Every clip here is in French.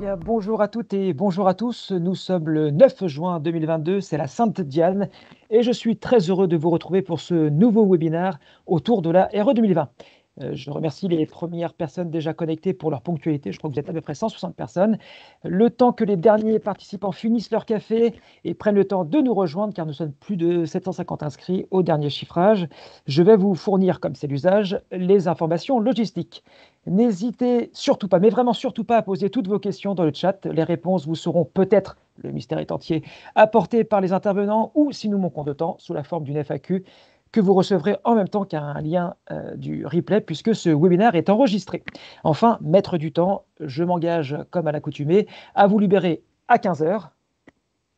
Bien, bonjour à toutes et bonjour à tous. Nous sommes le 9 juin 2022, c'est la Sainte Diane et je suis très heureux de vous retrouver pour ce nouveau webinaire autour de la RE 2020. Je remercie les premières personnes déjà connectées pour leur ponctualité. Je crois que vous êtes à peu près 160 personnes. Le temps que les derniers participants finissent leur café et prennent le temps de nous rejoindre, car nous sommes plus de 750 inscrits au dernier chiffrage, je vais vous fournir, comme c'est l'usage, les informations logistiques. N'hésitez surtout pas, mais vraiment surtout pas, à poser toutes vos questions dans le chat. Les réponses vous seront peut-être, le mystère est entier, apportées par les intervenants ou, si nous manquons de temps, sous la forme d'une FAQ que vous recevrez en même temps qu'un lien du replay, puisque ce webinaire est enregistré. Enfin, maître du temps, je m'engage, comme à l'accoutumée, à vous libérer à 15 heures,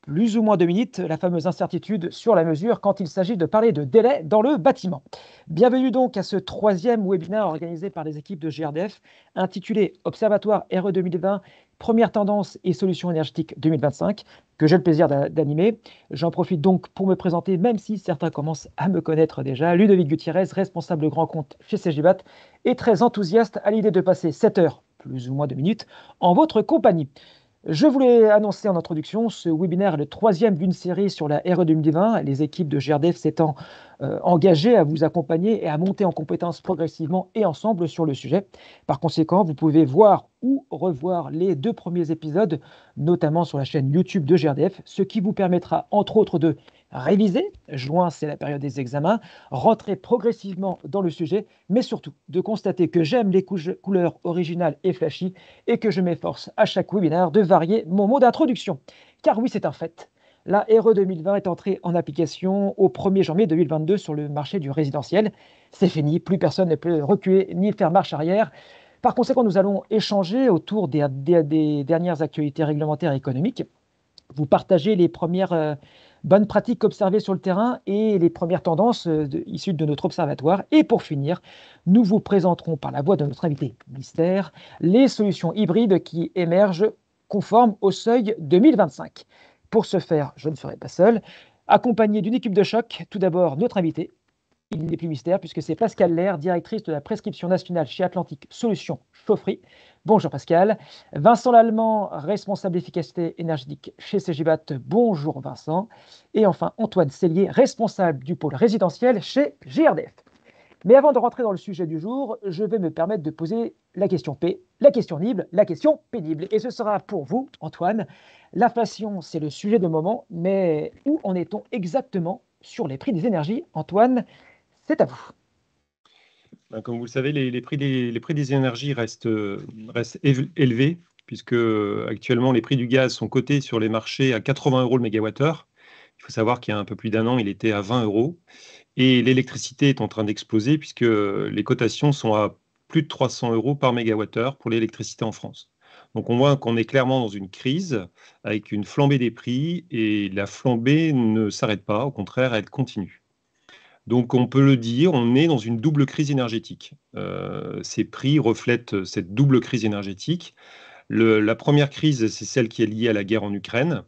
plus ou moins 2 minutes, la fameuse incertitude sur la mesure quand il s'agit de parler de délai dans le bâtiment. Bienvenue donc à ce troisième webinaire organisé par les équipes de GRDF, intitulé Observatoire RE 2020, premières tendances et solutions énergétiques 2025, que j'ai le plaisir d'animer. J'en profite donc pour me présenter, même si certains commencent à me connaître déjà. Ludovic Gutiérrez, responsable grand compte chez CGBAT, et très enthousiaste à l'idée de passer 7 heures, plus ou moins 2 minutes, en votre compagnie. Je voulais annoncer en introduction, ce webinaire est le troisième d'une série sur la RE 2020, les équipes de GRDF s'étant engagées à vous accompagner et à monter en compétences progressivement et ensemble sur le sujet. Par conséquent, vous pouvez voir ou revoir les 2 premiers épisodes, notamment sur la chaîne YouTube de GRDF, ce qui vous permettra entre autres de réviser, juin c'est la période des examens, rentrer progressivement dans le sujet, mais surtout de constater que j'aime les couleurs originales et flashy et que je m'efforce à chaque webinaire de varier mon mot d'introduction. Car oui, c'est un fait. La RE 2020 est entrée en application au 1er janvier 2022 sur le marché du résidentiel. C'est fini, plus personne ne peut reculer ni faire marche arrière. Par conséquent, nous allons échanger autour des dernières actualités réglementaires et économiques, vous partagez les premières bonnes pratiques observées sur le terrain et les premières tendances issues de notre observatoire. Et pour finir, nous vous présenterons par la voix de notre invité mystère les solutions hybrides qui émergent conformes au seuil 2025. Pour ce faire, je ne serai pas seul, accompagné d'une équipe de choc. Tout d'abord, notre invité. Il n'est plus mystère puisque c'est Pascal Lair, directrice de la prescription nationale chez Atlantique Solutions Chaufferie. Bonjour Pascal. Vincent Lallemand, responsable efficacité énergétique chez CGBAT. Bonjour Vincent. Et enfin Antoine Cellier, responsable du pôle résidentiel chez GRDF. Mais avant de rentrer dans le sujet du jour, je vais me permettre de poser la question P, la question nible, la question pénible. Et ce sera pour vous, Antoine. L'inflation, c'est le sujet de moment, mais où en est-on exactement sur les prix des énergies? Antoine, c'est à vous. Comme vous le savez, les prix des énergies restent élevés, puisque actuellement les prix du gaz sont cotés sur les marchés à 80 euros le mégawattheure. Il faut savoir qu'il y a un peu plus d'un an, il était à 20 euros. Et l'électricité est en train d'exploser, puisque les cotations sont à plus de 300 euros par mégawattheure pour l'électricité en France. Donc on voit qu'on est clairement dans une crise avec une flambée des prix, et la flambée ne s'arrête pas, au contraire, elle continue. Donc on peut le dire, on est dans une double crise énergétique. Ces prix reflètent cette double crise énergétique. La première crise, c'est celle qui est liée à la guerre en Ukraine.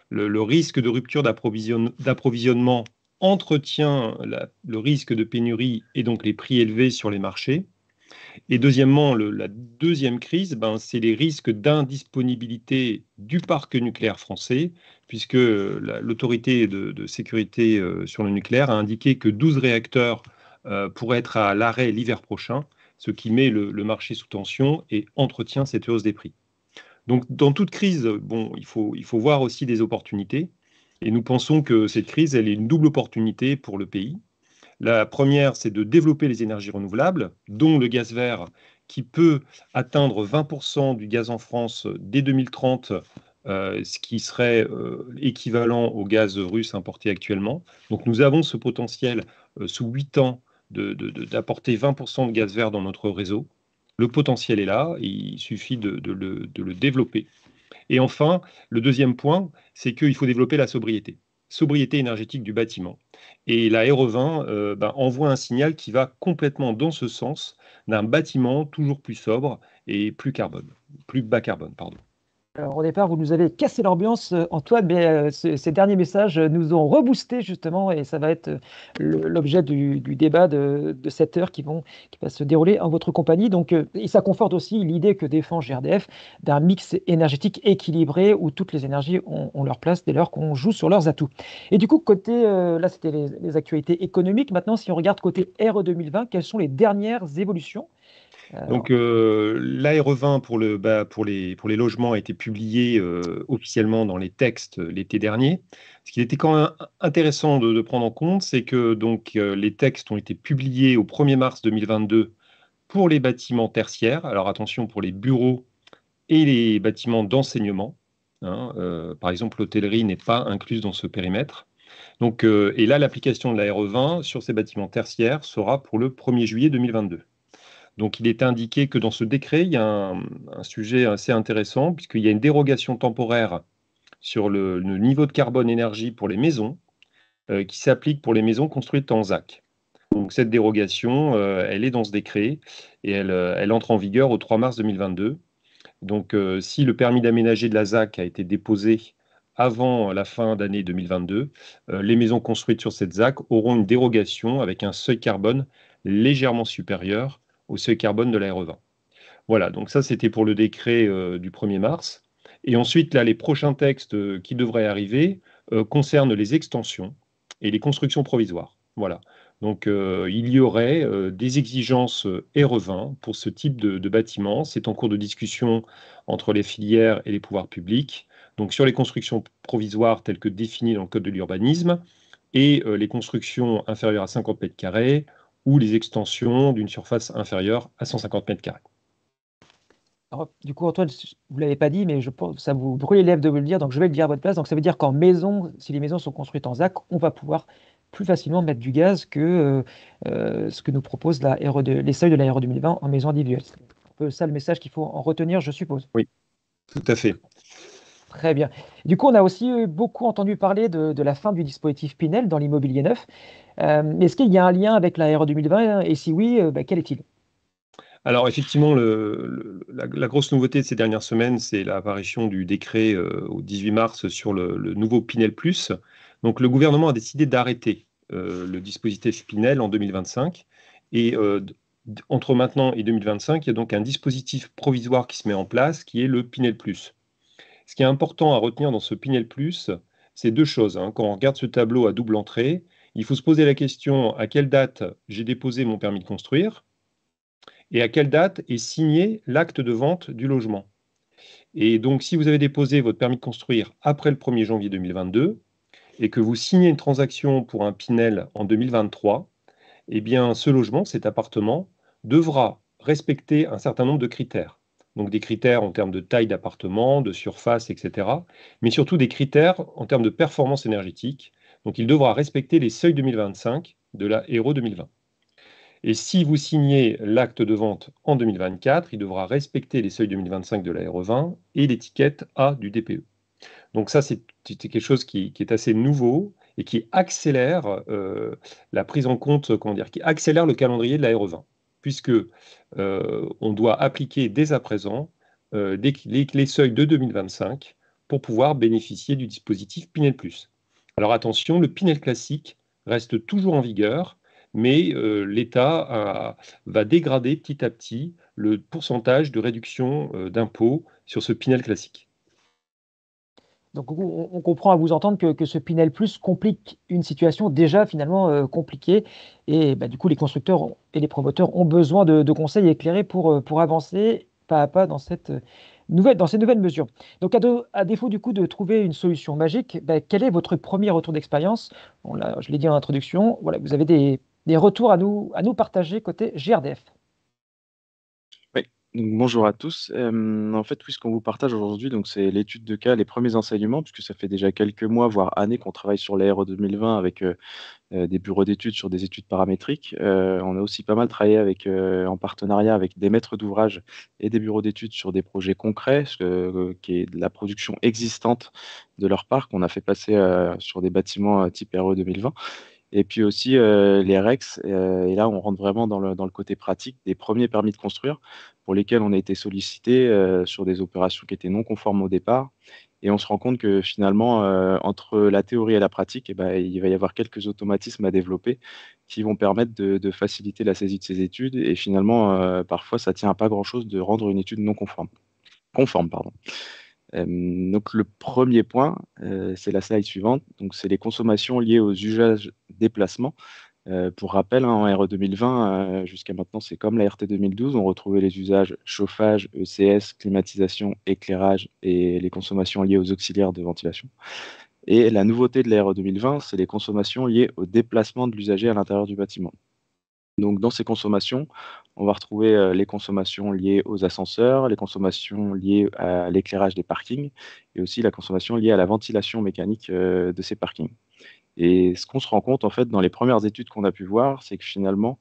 Le risque de rupture d'approvisionnement entretient le risque de pénurie et donc les prix élevés sur les marchés. Et deuxièmement, la deuxième crise, c'est les risques d'indisponibilité du parc nucléaire français, puisque l'autorité de sécurité sur le nucléaire a indiqué que 12 réacteurs pourraient être à l'arrêt l'hiver prochain, ce qui met le marché sous tension et entretient cette hausse des prix. Donc, dans toute crise, il faut voir aussi des opportunités. Et nous pensons que cette crise, elle est une double opportunité pour le pays. La première, c'est de développer les énergies renouvelables, dont le gaz vert, qui peut atteindre 20% du gaz en France dès 2030, ce qui serait équivalent au gaz russe importé actuellement. Donc nous avons ce potentiel sous 8 ans d'apporter 20% de gaz vert dans notre réseau. Le potentiel est là, il suffit de le développer. Et enfin, le deuxième point, c'est qu'il faut développer la sobriété énergétique du bâtiment. Et la RE20 envoie un signal qui va complètement dans ce sens d'un bâtiment toujours plus sobre et plus bas carbone, pardon. Alors, au départ, vous nous avez cassé l'ambiance, Antoine, mais ces derniers messages nous ont reboosté justement, et ça va être l'objet du débat de cette heure qui va se dérouler en votre compagnie. Donc, et ça conforte aussi l'idée que défend GRDF d'un mix énergétique équilibré où toutes les énergies ont leur place dès lors qu'on joue sur leurs atouts. Et du coup, côté, là, c'était les actualités économiques. Maintenant, si on regarde côté RE 2020, quelles sont les dernières évolutions? Donc, l'ARE20 pour les logements a été publié officiellement dans les textes l'été dernier. Ce qui était quand même intéressant de prendre en compte, c'est que les textes ont été publiés au 1er mars 2022 pour les bâtiments tertiaires. Alors attention pour les bureaux et les bâtiments d'enseignement, hein. Par exemple, l'hôtellerie n'est pas incluse dans ce périmètre. Donc, et là, l'application de la RE20 sur ces bâtiments tertiaires sera pour le 1er juillet 2022. Donc, il est indiqué que dans ce décret, il y a un sujet assez intéressant, puisqu'il y a une dérogation temporaire sur le niveau de carbone énergie pour les maisons, qui s'applique pour les maisons construites en ZAC. Donc, cette dérogation, elle est dans ce décret et elle entre en vigueur au 3 mars 2022. Donc, si le permis d'aménager de la ZAC a été déposé avant la fin d'année 2022, les maisons construites sur cette ZAC auront une dérogation avec un seuil carbone légèrement supérieur au seuil carbone de la RE20. Voilà, donc ça c'était pour le décret du 1er mars. Et ensuite, là, les prochains textes qui devraient arriver concernent les extensions et les constructions provisoires. Voilà. Donc, il y aurait des exigences RE20 pour ce type de bâtiment. C'est en cours de discussion entre les filières et les pouvoirs publics. Donc, sur les constructions provisoires telles que définies dans le Code de l'urbanisme et les constructions inférieures à 50 mètres carrés ou les extensions d'une surface inférieure à 150 mètres carrés. Alors, du coup, Antoine, vous ne l'avez pas dit, mais je pense que ça vous brûle les lèvres de vous le dire, donc je vais le dire à votre place. Donc, ça veut dire qu'en maison, si les maisons sont construites en ZAC, on va pouvoir plus facilement mettre du gaz que ce que nous propose les seuils de la RE 2020 en maison individuelle. C'est un peu ça le message qu'il faut en retenir, je suppose. Oui, tout à fait. Très bien. Du coup, on a aussi beaucoup entendu parler de la fin du dispositif Pinel dans l'immobilier neuf. Est-ce qu'il y a un lien avec la RE 2020? Et si oui, quel est-il? Alors effectivement, la grosse nouveauté de ces dernières semaines, c'est l'apparition du décret au 18 mars sur le nouveau Pinel+. Donc le gouvernement a décidé d'arrêter le dispositif Pinel en 2025. Et entre maintenant et 2025, il y a donc un dispositif provisoire qui se met en place, qui est le Pinel+. Ce qui est important à retenir dans ce Pinel+, c'est deux choses, hein. Quand on regarde ce tableau à double entrée, il faut se poser la question à quelle date j'ai déposé mon permis de construire et à quelle date est signé l'acte de vente du logement. Et donc, si vous avez déposé votre permis de construire après le 1er janvier 2022 et que vous signez une transaction pour un Pinel en 2023, eh bien, ce logement, cet appartement, devra respecter un certain nombre de critères. Donc, des critères en termes de taille d'appartement, de surface, etc. Mais surtout des critères en termes de performance énergétique. Donc, il devra respecter les seuils 2025 de la HERE 2020. Et si vous signez l'acte de vente en 2024, il devra respecter les seuils 2025 de la RE20 et l'étiquette A du DPE. Donc ça, c'est quelque chose qui est assez nouveau et qui accélère la prise en compte, comment dire, qui accélère le calendrier de la RE20, puisque on doit appliquer dès à présent les seuils de 2025 pour pouvoir bénéficier du dispositif Pinel+. Alors attention, le Pinel classique reste toujours en vigueur, mais l'État va dégrader petit à petit le pourcentage de réduction d'impôt sur ce Pinel classique. Donc, on comprend à vous entendre que ce Pinel Plus complique une situation déjà finalement compliquée. Et bah, du coup, les constructeurs et les promoteurs ont besoin de conseils éclairés pour avancer pas à pas dans dans ces nouvelles mesures. Donc, à défaut du coup de trouver une solution magique, bah, quel est votre premier retour d'expérience? Je l'ai dit en introduction, voilà, vous avez des retours à nous partager côté GRDF. Oui, donc bonjour à tous. En fait, oui, ce qu'on vous partage aujourd'hui, donc c'est l'étude de cas, les premiers enseignements, puisque ça fait déjà quelques mois, voire années qu'on travaille sur l'ARE 2020 avec des bureaux d'études sur des études paramétriques. On a aussi pas mal travaillé en partenariat avec des maîtres d'ouvrage et des bureaux d'études sur des projets concrets, qui est de la production existante de leur part, qu'on a fait passer sur des bâtiments type RE 2020. Et puis aussi les REX, et là on rentre vraiment dans le côté pratique des premiers permis de construire pour lesquels on a été sollicité sur des opérations qui étaient non conformes au départ. Et on se rend compte que finalement, entre la théorie et la pratique, eh ben, il va y avoir quelques automatismes à développer qui vont permettre de faciliter la saisie de ces études. Et finalement, parfois, ça tient à pas grand-chose de rendre une étude non conforme. Conforme, pardon. Donc le premier point, c'est la slide suivante. Donc c'est les consommations liées aux usages déplacements. Pour rappel, hein, en RE 2020, jusqu'à maintenant, c'est comme la RT 2012. On retrouvait les usages chauffage, ECS, climatisation, éclairage et les consommations liées aux auxiliaires de ventilation. Et la nouveauté de la RE 2020, c'est les consommations liées au déplacement de l'usager à l'intérieur du bâtiment. Donc, dans ces consommations, on va retrouver les consommations liées aux ascenseurs, les consommations liées à l'éclairage des parkings et aussi la consommation liée à la ventilation mécanique de ces parkings. Et ce qu'on se rend compte, en fait, dans les premières études qu'on a pu voir, c'est que finalement,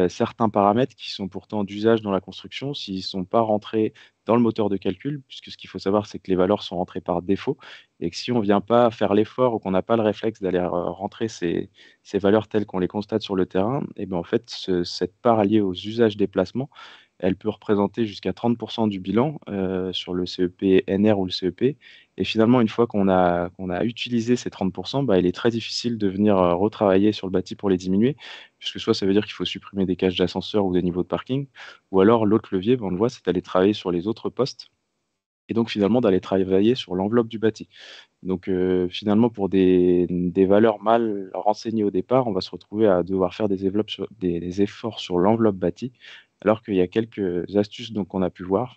certains paramètres qui sont pourtant d'usage dans la construction, s'ils ne sont pas rentrés dans le moteur de calcul, puisque ce qu'il faut savoir, c'est que les valeurs sont rentrées par défaut, et que si on ne vient pas faire l'effort ou qu'on n'a pas le réflexe d'aller rentrer ces valeurs telles qu'on les constate sur le terrain, et ben en fait, cette part liée aux usages déplacements, elle peut représenter jusqu'à 30% du bilan sur le CEP NR ou le CEP. Et finalement, une fois qu'on a utilisé ces 30%, bah, il est très difficile de venir retravailler sur le bâti pour les diminuer, puisque soit ça veut dire qu'il faut supprimer des cages d'ascenseur ou des niveaux de parking, ou alors l'autre levier, bah, on le voit, c'est d'aller travailler sur les autres postes, et donc finalement d'aller travailler sur l'enveloppe du bâti. Donc finalement, pour des valeurs mal renseignées au départ, on va se retrouver à devoir faire des efforts sur l'enveloppe bâtie, alors qu'il y a quelques astuces donc, qu'on a pu voir,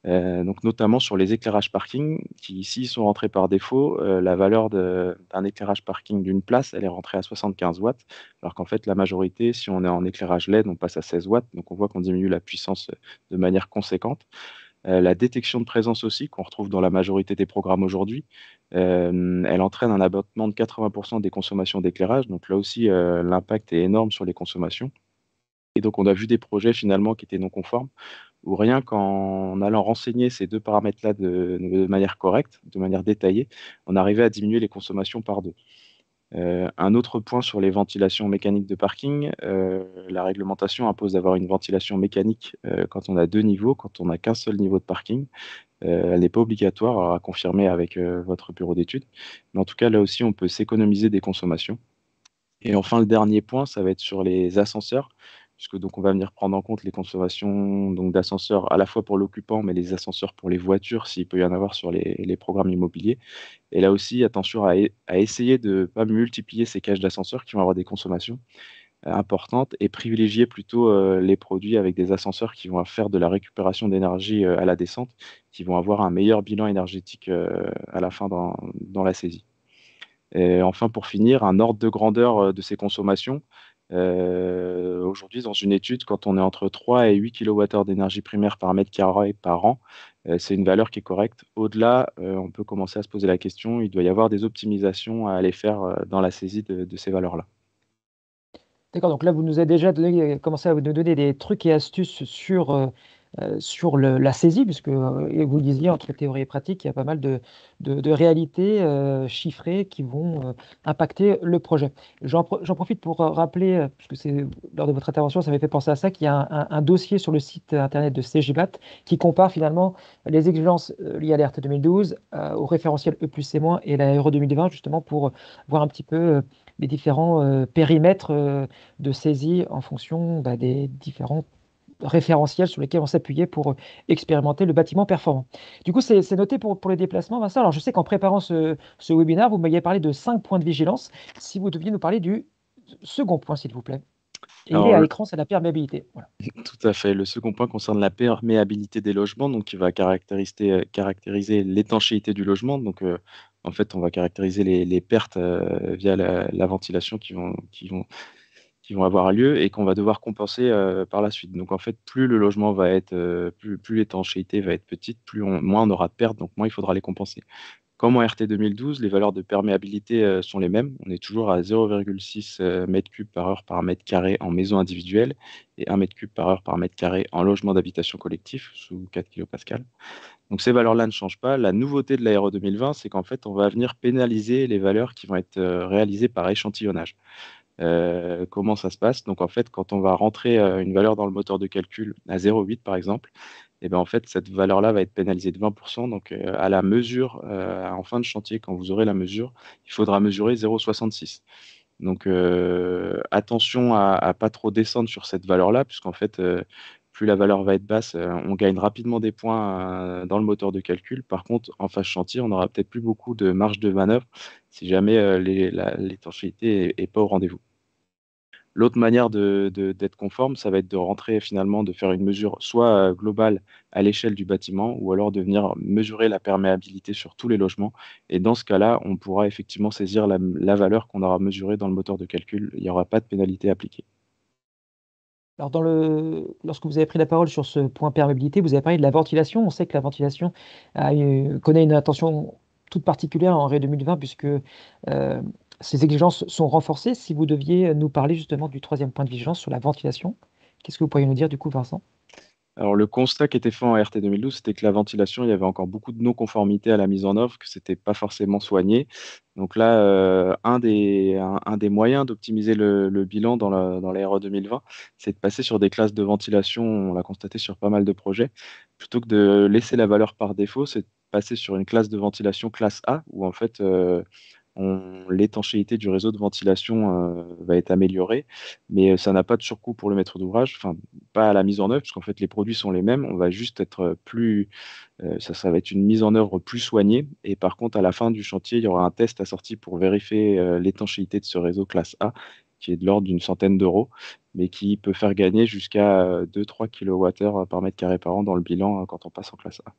donc notamment sur les éclairages parking, qui ici sont rentrés par défaut. La valeur d'un éclairage parking d'une place, elle est rentrée à 75 watts, alors qu'en fait la majorité, si on est en éclairage LED, on passe à 16 watts, donc on voit qu'on diminue la puissance de manière conséquente. La détection de présence aussi, qu'on retrouve dans la majorité des programmes aujourd'hui, elle entraîne un abattement de 80% des consommations d'éclairage. Donc là aussi, l'impact est énorme sur les consommations. Et donc, on a vu des projets finalement qui étaient non conformes, où rien qu'en allant renseigner ces deux paramètres-là de manière correcte, de manière détaillée, on arrivait à diminuer les consommations par deux. Un autre point sur les ventilations mécaniques de parking, la réglementation impose d'avoir une ventilation mécanique quand on a deux niveaux, quand on n'a qu'un seul niveau de parking. Elle n'est pas obligatoire à confirmer avec votre bureau d'études. Mais en tout cas, là aussi, on peut s'économiser des consommations. Et enfin, le dernier point, ça va être sur les ascenseurs, puisque donc on va venir prendre en compte les consommations donc d'ascenseurs à la fois pour l'occupant, mais les ascenseurs pour les voitures, s'il peut y en avoir sur les programmes immobiliers. Et là aussi, attention à essayer de ne pas multiplier ces cages d'ascenseurs qui vont avoir des consommations importantes et privilégier plutôt les produits avec des ascenseurs qui vont faire de la récupération d'énergie à la descente, qui vont avoir un meilleur bilan énergétique à la fin dans la saisie. Et enfin, pour finir, un ordre de grandeur de ces consommations. Aujourd'hui, dans une étude, quand on est entre 3 et 8 kWh d'énergie primaire par mètre carré par an, c'est une valeur qui est correcte. Au-delà, on peut commencer à se poser la question, il doit y avoir des optimisations à aller faire dans la saisie de ces valeurs-là. D'accord, donc là, vous nous avez déjà commencé à nous donner des trucs et astuces sur la saisie, puisque et vous le disiez, entre théorie et pratique, il y a pas mal de réalités chiffrées qui vont impacter le projet. J'en profite pour rappeler, puisque c'est lors de votre intervention, ça m'avait fait penser à ça, qu'il y a un dossier sur le site internet de CGBAT qui compare finalement les exigences liées à l'RT 2012 au référentiel E plus C- et la RE 2020, justement pour voir un petit peu les différents périmètres de saisie en fonction des différents référentiels sur lesquels on s'appuyait pour expérimenter le bâtiment performant. Du coup, c'est noté pour les déplacements, Vincent. Alors, je sais qu'en préparant ce webinaire, vous m'aviez parlé de 5 points de vigilance. Si vous deviez nous parler du second point, s'il vous plaît. Et il est Alors, à l'écran, c'est la perméabilité. Voilà. tout à fait. Le second point concerne la perméabilité des logements, donc qui va caractériser l'étanchéité du logement. Donc, en fait, on va caractériser les pertes via la ventilation qui vont avoir lieu et qu'on va devoir compenser par la suite. Donc, en fait, plus le logement va être, plus l'étanchéité va être petite, moins on aura de pertes, donc moins il faudra les compenser. Comme en RT 2012, les valeurs de perméabilité sont les mêmes. On est toujours à 0,6 mètres cubes par heure par mètre carré en maison individuelle et 1 mètre cube par heure par mètre carré en logement d'habitation collectif sous 4 kPa. Donc ces valeurs-là ne changent pas. La nouveauté de l'Aéro 2020, c'est qu'en fait, on va venir pénaliser les valeurs qui vont être réalisées par échantillonnage. Comment ça se passe? Donc en fait, quand on va rentrer une valeur dans le moteur de calcul à 0,8 par exemple, et ben en fait, cette valeur-là va être pénalisée de 20%. Donc à la mesure, en fin de chantier, quand vous aurez la mesure, il faudra mesurer 0,66. Donc attention à pas trop descendre sur cette valeur-là, puisqu'en fait, plus la valeur va être basse, on gagne rapidement des points dans le moteur de calcul. Par contre, en phase chantier, on n'aura peut-être plus beaucoup de marge de manœuvre si jamais l'étanchéité est pas au rendez-vous. L'autre manière d'être conforme, ça va être de rentrer finalement, de faire une mesure soit globale à l'échelle du bâtiment, ou alors de venir mesurer la perméabilité sur tous les logements. Et dans ce cas-là, on pourra effectivement saisir la valeur qu'on aura mesurée dans le moteur de calcul. Il n'y aura pas de pénalité appliquée. Alors, lorsque vous avez pris la parole sur ce point perméabilité, vous avez parlé de la ventilation. On sait que la ventilation connaît une attention toute particulière en RE 2020 puisque ces exigences sont renforcées. Si vous deviez nous parler justement du troisième point de vigilance sur la ventilation, qu'est-ce que vous pourriez nous dire du coup, Vincent? Alors, le constat qui était fait en RT 2012, c'était que la ventilation, il y avait encore beaucoup de non-conformité à la mise en œuvre, que c'était pas forcément soigné. Donc là, un des moyens d'optimiser le bilan dans la RE 2020, c'est de passer sur des classes de ventilation, on l'a constaté sur pas mal de projets. Plutôt que de laisser la valeur par défaut, c'est de passer sur une classe de ventilation classe A, où en fait, l'étanchéité du réseau de ventilation va être améliorée, mais ça n'a pas de surcoût pour le maître d'ouvrage, enfin pas à la mise en œuvre, parce qu'en fait les produits sont les mêmes, on va juste être plus, ça va être une mise en œuvre plus soignée, et par contre à la fin du chantier, il y aura un test assorti pour vérifier l'étanchéité de ce réseau classe A, qui est de l'ordre d'une centaine d'euros, mais qui peut faire gagner jusqu'à 2-3 kWh par mètre carré par an dans le bilan quand on passe en classe A.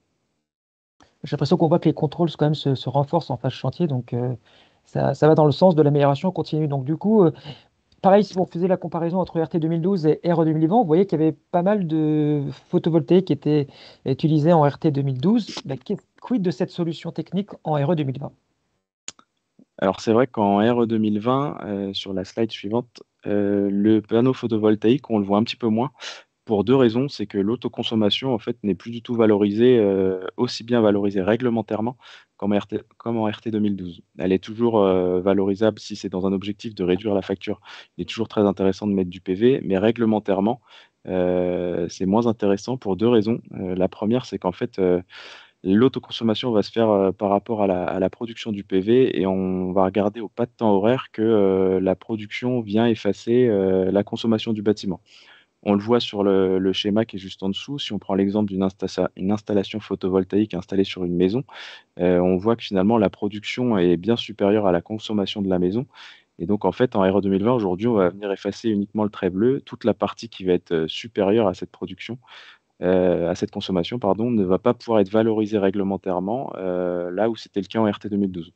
J'ai l'impression qu'on voit que les contrôles quand même se renforcent en phase chantier, donc ça va dans le sens de l'amélioration continue. Donc du coup, pareil, si on faisait la comparaison entre RT 2012 et RE 2020, vous voyez qu'il y avait pas mal de photovoltaïques qui étaient utilisés en RT 2012. Ben, quid de cette solution technique en RE 2020? Alors c'est vrai qu'en RE 2020, sur la slide suivante, le panneau photovoltaïque, on le voit un petit peu moins pour deux raisons. C'est que l'autoconsommation, en fait, n'est plus du tout valorisée, aussi bien valorisée réglementairement comme en RT 2012. Elle est toujours valorisable si c'est dans un objectif de réduire la facture. Il est toujours très intéressant de mettre du PV, mais réglementairement, c'est moins intéressant pour deux raisons. La première, c'est qu'en fait, l'autoconsommation va se faire par rapport à la production du PV, et on va regarder au pas de temps horaire que la production vient effacer la consommation du bâtiment. On le voit sur le schéma qui est juste en dessous. Si on prend l'exemple une installation photovoltaïque installée sur une maison, on voit que finalement la production est bien supérieure à la consommation de la maison. Et donc en fait, en RE 2020, aujourd'hui, on va venir effacer uniquement le trait bleu. Toute la partie qui va être supérieure à cette production, à cette consommation, pardon, ne va pas pouvoir être valorisée réglementairement, là où c'était le cas en RT 2012.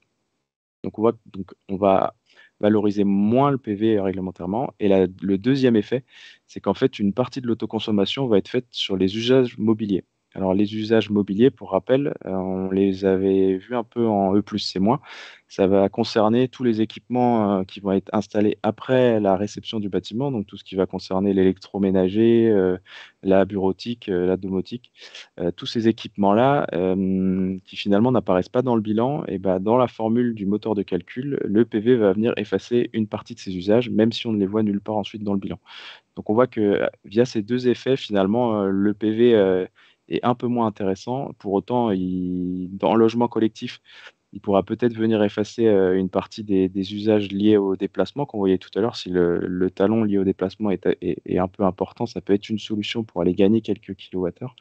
Donc on va valoriser moins le PV réglementairement. Et le deuxième effet, c'est qu'en fait, une partie de l'autoconsommation va être faite sur les usages mobiliers. Alors, les usages mobiliers, pour rappel, on les avait vus un peu en E plus C-. Ça va concerner tous les équipements qui vont être installés après la réception du bâtiment, donc tout ce qui va concerner l'électroménager, la bureautique, la domotique. Tous ces équipements-là, qui finalement n'apparaissent pas dans le bilan, et ben, dans la formule du moteur de calcul, le PV va venir effacer une partie de ces usages, même si on ne les voit nulle part ensuite dans le bilan. Donc on voit que via ces deux effets, finalement, le PV est un peu moins intéressant. Pour autant, dans le logement collectif, il pourra peut-être venir effacer une partie des usages liés au déplacement qu'on voyait tout à l'heure. Si le talon lié au déplacement est un peu important, ça peut être une solution pour aller gagner quelques kilowattheures.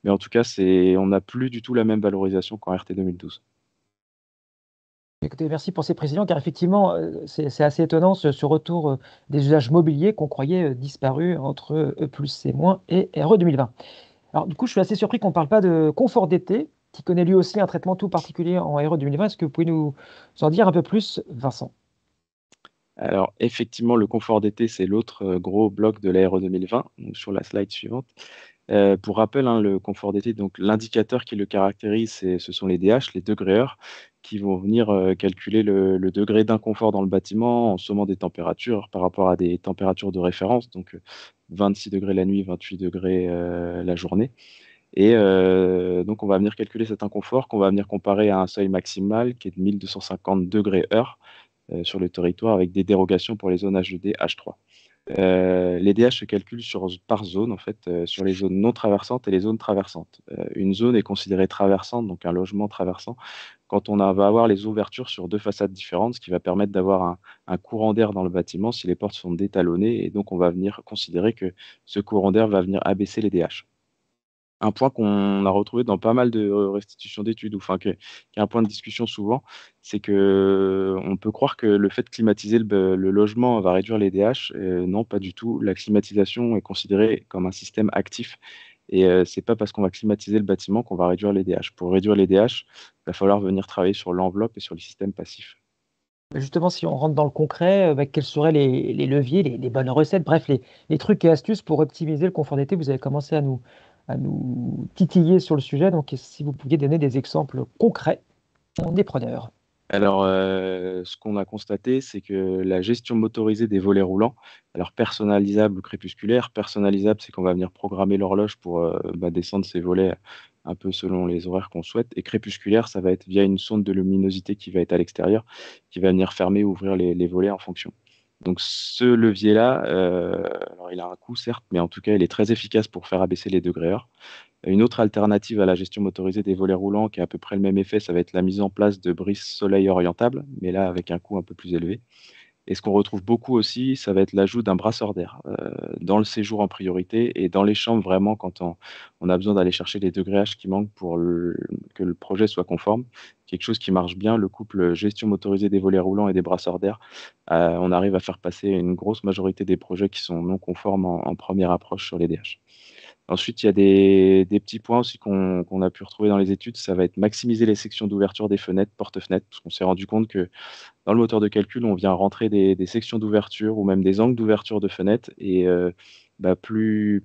Mais en tout cas, on n'a plus du tout la même valorisation qu'en RT 2012. Écoutez, merci pour ces précisions, car effectivement, c'est assez étonnant ce retour des usages mobiliers qu'on croyait disparus entre E plus C- et RE 2020. Alors, du coup, je suis assez surpris qu'on ne parle pas de confort d'été, qui connaît lui aussi un traitement tout particulier en RE 2020. Est-ce que vous pouvez nous en dire un peu plus, Vincent? Alors, effectivement, le confort d'été, c'est l'autre gros bloc de la RE 2020, donc sur la slide suivante. Pour rappel, hein, le confort d'été, donc l'indicateur qui le caractérise, ce sont les DH, les degrés heures, qui vont venir calculer le degré d'inconfort dans le bâtiment en sommant des températures par rapport à des températures de référence, donc 26 degrés la nuit, 28 degrés la journée. Et donc, on va venir calculer cet inconfort qu'on va venir comparer à un seuil maximal qui est de 1250 degrés heure sur le territoire avec des dérogations pour les zones H2D, H3. Les DH se calculent par zone, en fait, sur les zones non traversantes et les zones traversantes. Une zone est considérée traversante, donc un logement traversant, quand va avoir les ouvertures sur deux façades différentes, ce qui va permettre d'avoir un courant d'air dans le bâtiment si les portes sont détalonnées. Et donc, on va venir considérer que ce courant d'air va venir abaisser les DH. Un point qu'on a retrouvé dans pas mal de restitutions d'études, ou enfin, qui est un point de discussion souvent, c'est que on peut croire que le fait de climatiser le logement va réduire les DH. Non, pas du tout. La climatisation est considérée comme un système actif. Et c'est pas parce qu'on va climatiser le bâtiment qu'on va réduire les DH. Pour réduire les DH, il va falloir venir travailler sur l'enveloppe et sur les systèmes passifs. Justement, si on rentre dans le concret, quels seraient les leviers, les bonnes recettes, bref, les trucs et astuces pour optimiser le confort d'été? Vous avez commencé à nous titiller sur le sujet, donc si vous pouviez donner des exemples concrets, on est preneur. Alors, ce qu'on a constaté, c'est que la gestion motorisée des volets roulants, alors personnalisable ou crépusculaire, personnalisable, c'est qu'on va venir programmer l'horloge pour descendre ses volets un peu selon les horaires qu'on souhaite. Et crépusculaire, ça va être via une sonde de luminosité qui va être à l'extérieur, qui va venir fermer ou ouvrir les volets en fonction. Donc, ce levier-là, alors il a un coût, certes, mais en tout cas, il est très efficace pour faire abaisser les degrés heure. Une autre alternative à la gestion motorisée des volets roulants qui a à peu près le même effet, ça va être la mise en place de brises soleil orientables, mais là avec un coût un peu plus élevé. Et ce qu'on retrouve beaucoup aussi, ça va être l'ajout d'un brasseur d'air dans le séjour en priorité et dans les chambres vraiment quand on a besoin d'aller chercher les degrés H qui manquent pour que le projet soit conforme. Quelque chose qui marche bien, le couple gestion motorisée des volets roulants et des brasseurs d'air, on arrive à faire passer une grosse majorité des projets qui sont non conformes en première approche sur les DH. Ensuite, il y a des petits points aussi qu'on a pu retrouver dans les études. Ça va être maximiser les sections d'ouverture des fenêtres, porte-fenêtres, parce qu'on s'est rendu compte que dans le moteur de calcul, on vient rentrer des sections d'ouverture ou même des angles d'ouverture de fenêtres. Et plus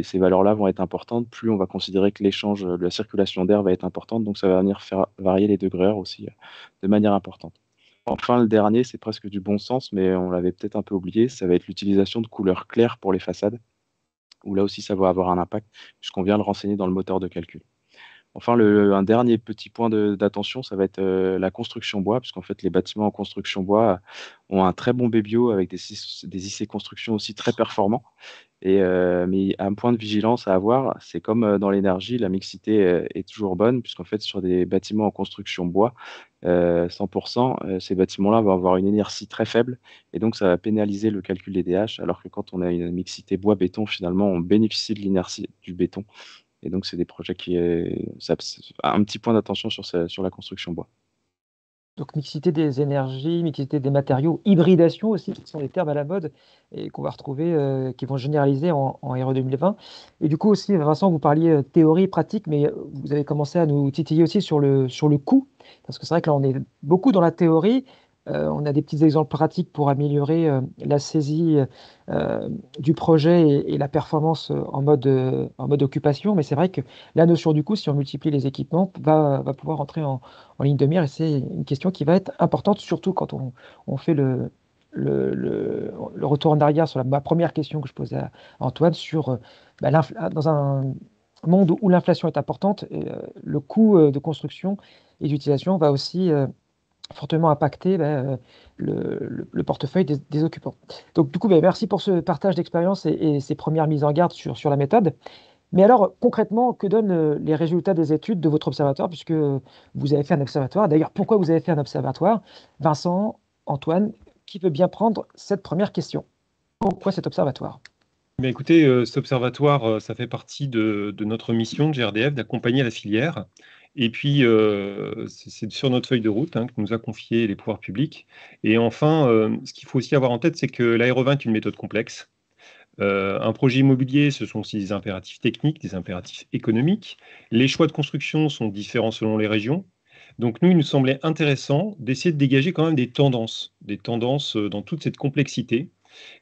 ces valeurs-là vont être importantes, plus on va considérer que l'échange de la circulation d'air va être importante. Donc, ça va venir faire varier les degrés heure aussi de manière importante. Enfin, le dernier, c'est presque du bon sens, mais on l'avait peut-être un peu oublié. Ça va être l'utilisation de couleurs claires pour les façades où là aussi ça va avoir un impact, puisqu'on vient le renseigner dans le moteur de calcul. Enfin, un dernier petit point d'attention, ça va être la construction bois, puisqu'en fait, les bâtiments en construction bois ont un très bon bébio avec des IC construction aussi très performants. Mais un point de vigilance à avoir, c'est comme dans l'énergie, la mixité est toujours bonne, puisqu'en fait, sur des bâtiments en construction bois, 100%, ces bâtiments-là vont avoir une inertie très faible, et donc ça va pénaliser le calcul des DH, alors que quand on a une mixité bois-béton, finalement, on bénéficie de l'inertie du béton. Et donc, c'est des projets un petit point d'attention sur la construction bois. Donc mixité des énergies, mixité des matériaux, hybridation aussi, qui sont des termes à la mode et qu'on va retrouver, qui vont généraliser en RE 2020. Et du coup aussi, Vincent, vous parliez théorie, pratique, mais vous avez commencé à nous titiller aussi sur le coût, parce que c'est vrai que là, on est beaucoup dans la théorie. On a des petits exemples pratiques pour améliorer la saisie du projet et la performance en mode occupation. Mais c'est vrai que la notion du coût, si on multiplie les équipements, va pouvoir entrer en ligne de mire. Et c'est une question qui va être importante, surtout quand on fait le retour en arrière sur ma première question que je posais à Antoine sur dans un monde où l'inflation est importante, le coût de construction et d'utilisation va aussi fortement impacter le portefeuille des occupants. Donc du coup, merci pour ce partage d'expérience et ces premières mises en garde sur la méthode. Mais alors, concrètement, que donnent les résultats des études de votre observatoire, puisque vous avez fait un observatoire? D'ailleurs, pourquoi vous avez fait un observatoire? Vincent, Antoine, qui veut bien prendre cette première question? Pourquoi cet observatoire? Mais écoutez, cet observatoire, ça fait partie de notre mission de GRDF d'accompagner la filière. Et puis, c'est sur notre feuille de route que nous a confié les pouvoirs publics. Et enfin, ce qu'il faut aussi avoir en tête, c'est que l'ARE20 est une méthode complexe. Un projet immobilier, ce sont aussi des impératifs techniques, des impératifs économiques. Les choix de construction sont différents selon les régions. Donc nous, il nous semblait intéressant d'essayer de dégager quand même des tendances dans toute cette complexité,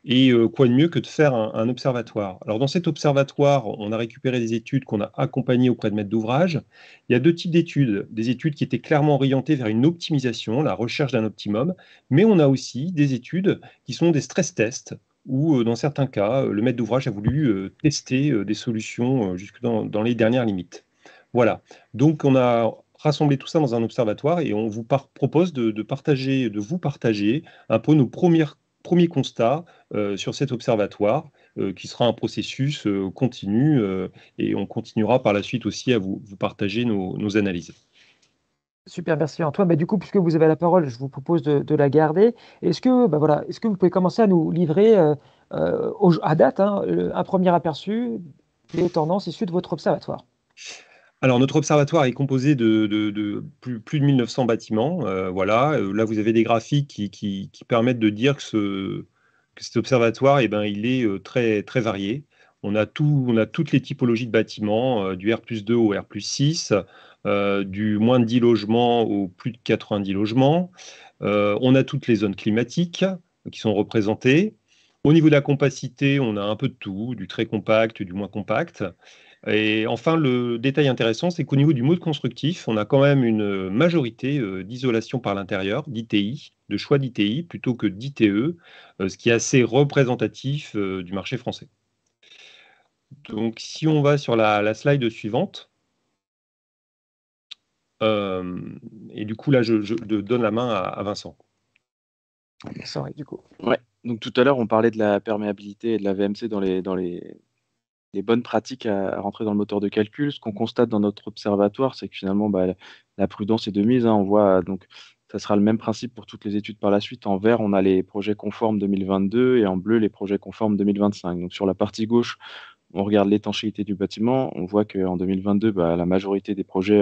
Et quoi de mieux que de faire un observatoire? Alors, dans cet observatoire, on a récupéré des études qu'on a accompagnées auprès de maîtres d'ouvrage. Il y a deux types d'études. Des études qui étaient clairement orientées vers une optimisation, la recherche d'un optimum, mais on a aussi des études qui sont des stress tests, où, dans certains cas, le maître d'ouvrage a voulu tester des solutions jusque dans les dernières limites. Voilà. Donc, on a rassemblé tout ça dans un observatoire et on vous propose de vous partager un peu nos premiers constats sur cet observatoire, qui sera un processus continu, et on continuera par la suite aussi à vous partager nos analyses. Super, merci Antoine. Bah, du coup, puisque vous avez la parole, je vous propose de la garder. Est-ce que vous pouvez commencer à nous livrer à date, hein, un premier aperçu des tendances issues de votre observatoire? Alors, notre observatoire est composé de plus de 1900 bâtiments. Voilà. Là, vous avez des graphiques qui permettent de dire que cet observatoire, eh ben, il est très, très varié. On a toutes les typologies de bâtiments, du R+2 au R+6, du moins de 10 logements au plus de 90 logements. On a toutes les zones climatiques qui sont représentées. Au niveau de la compacité, on a un peu de tout, du très compact, du moins compact. Et enfin, le détail intéressant, c'est qu'au niveau du mode constructif, on a quand même une majorité d'isolation par l'intérieur, d'ITI, de choix d'ITI plutôt que d'ITE, ce qui est assez représentatif du marché français. Donc, si on va sur la slide suivante, et du coup, là, je donne la main à Vincent. Sorry, du coup. Ouais, donc tout à l'heure, on parlait de la perméabilité et de la VMC dans les bonnes pratiques à rentrer dans le moteur de calcul. Ce qu'on constate dans notre observatoire, c'est que finalement, bah, la prudence est de mise, hein. On voit donc, ça sera le même principe pour toutes les études par la suite. En vert, on a les projets conformes 2022 et en bleu, les projets conformes 2025. Donc sur la partie gauche, on regarde l'étanchéité du bâtiment. On voit qu'en 2022, bah, la majorité des projets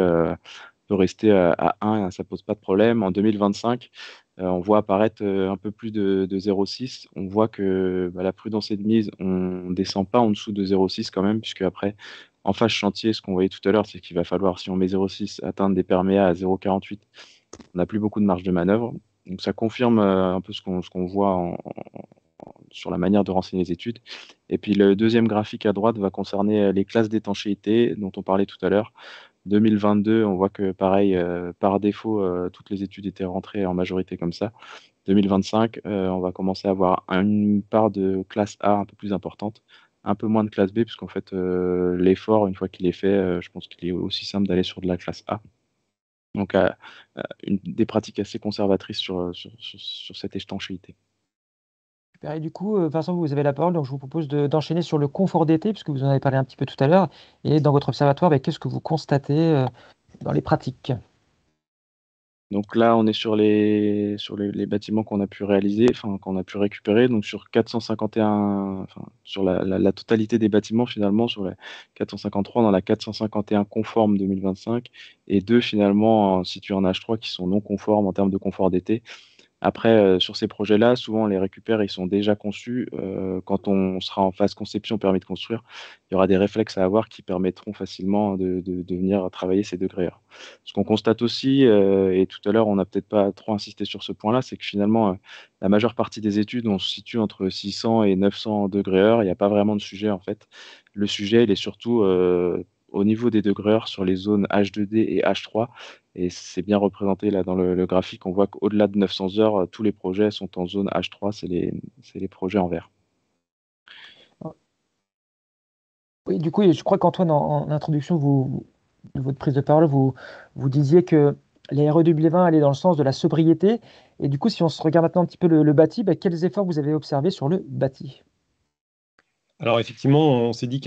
peut rester à 1, ça pose pas de problème. En 2025, on voit apparaître un peu plus de 0,6. On voit que bah, la prudence est de mise. On descend pas en dessous de 0,6 quand même, puisque après, en phase chantier, ce qu'on voyait tout à l'heure, c'est qu'il va falloir, si on met 0,6, atteindre des perméas à 0,48. On n'a plus beaucoup de marge de manœuvre. Donc ça confirme un peu ce qu'on voit sur la manière de renseigner les études. Et puis le deuxième graphique à droite va concerner les classes d'étanchéité dont on parlait tout à l'heure. 2022, on voit que pareil, par défaut, toutes les études étaient rentrées en majorité comme ça. 2025, on va commencer à avoir une part de classe A un peu plus importante, un peu moins de classe B, puisqu'en fait, l'effort, une fois qu'il est fait, je pense qu'il est aussi simple d'aller sur de la classe A. Donc, des pratiques assez conservatrices sur cette étanchéité. Super. Et du coup, Vincent, vous avez la parole, donc je vous propose d'enchaîner sur le confort d'été, puisque vous en avez parlé un petit peu tout à l'heure. Et dans votre observatoire, bah, qu'est-ce que vous constatez dans les pratiques? Donc là, on est sur les bâtiments qu'on a pu réaliser, enfin qu'on a pu récupérer. Donc sur 451, enfin sur la totalité des bâtiments finalement, sur les 453, on a la 451 conformes 2025 et deux finalement situés en H3 qui sont non conformes en termes de confort d'été. Après, sur ces projets-là, souvent on les récupère, ils sont déjà conçus. Quand on sera en phase conception, permis de construire, il y aura des réflexes à avoir qui permettront facilement de venir travailler ces degrés-là. Ce qu'on constate aussi, et tout à l'heure on n'a peut-être pas trop insisté sur ce point-là, c'est que finalement, la majeure partie des études, on se situe entre 600 et 900 degrés heure. Il n'y a pas vraiment de sujet en fait. Le sujet, il est surtout au niveau des degrés heure sur les zones H2D et H3. Et c'est bien représenté là dans le graphique. On voit qu'au-delà de 900 heures, tous les projets sont en zone H3, c'est les projets en vert. Oui, du coup, je crois qu'Antoine, en introduction, de votre prise de parole, vous disiez que les RE 2020 allaient dans le sens de la sobriété. Et du coup, si on se regarde maintenant un petit peu le bâti, bah, quels efforts vous avez observés sur le bâti? Alors effectivement, on s'est dit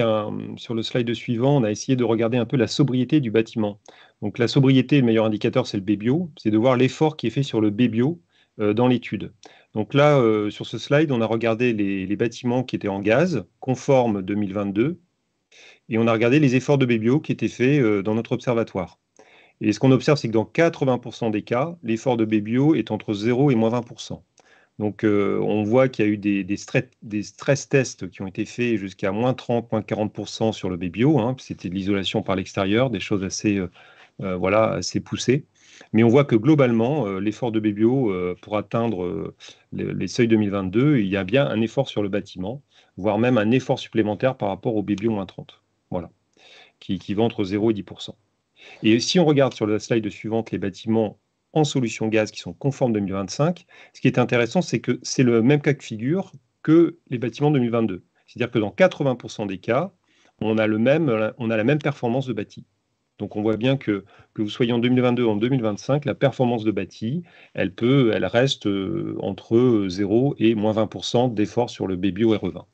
sur le slide suivant, on a essayé de regarder un peu la sobriété du bâtiment. Donc la sobriété, le meilleur indicateur, c'est le B-bio, c'est de voir l'effort qui est fait sur le B-bio dans l'étude. Donc là, sur ce slide, on a regardé les bâtiments qui étaient en gaz, conformes 2022, et on a regardé les efforts de B-bio qui étaient faits dans notre observatoire. Et ce qu'on observe, c'est que dans 80% des cas, l'effort de B-bio est entre 0 et moins 20%. Donc, on voit qu'il y a eu des stress tests qui ont été faits jusqu'à moins 30, moins 40% sur le B-bio, hein. C'était de l'isolation par l'extérieur, des choses assez, voilà, assez poussées. Mais on voit que globalement, l'effort de BBO pour atteindre les seuils 2022, il y a bien un effort sur le bâtiment, voire même un effort supplémentaire par rapport au BBO-30. Voilà, qui va entre 0 et 10%. Et si on regarde sur la slide suivante les bâtiments en solution gaz qui sont conformes 2025, ce qui est intéressant, c'est que c'est le même cas de figure que les bâtiments 2022. C'est-à-dire que dans 80% des cas, on a la même performance de bâti. Donc on voit bien que vous soyez en 2022 ou en 2025, la performance de bâti, elle reste entre 0 et moins 20% d'effort sur le BBO RE20.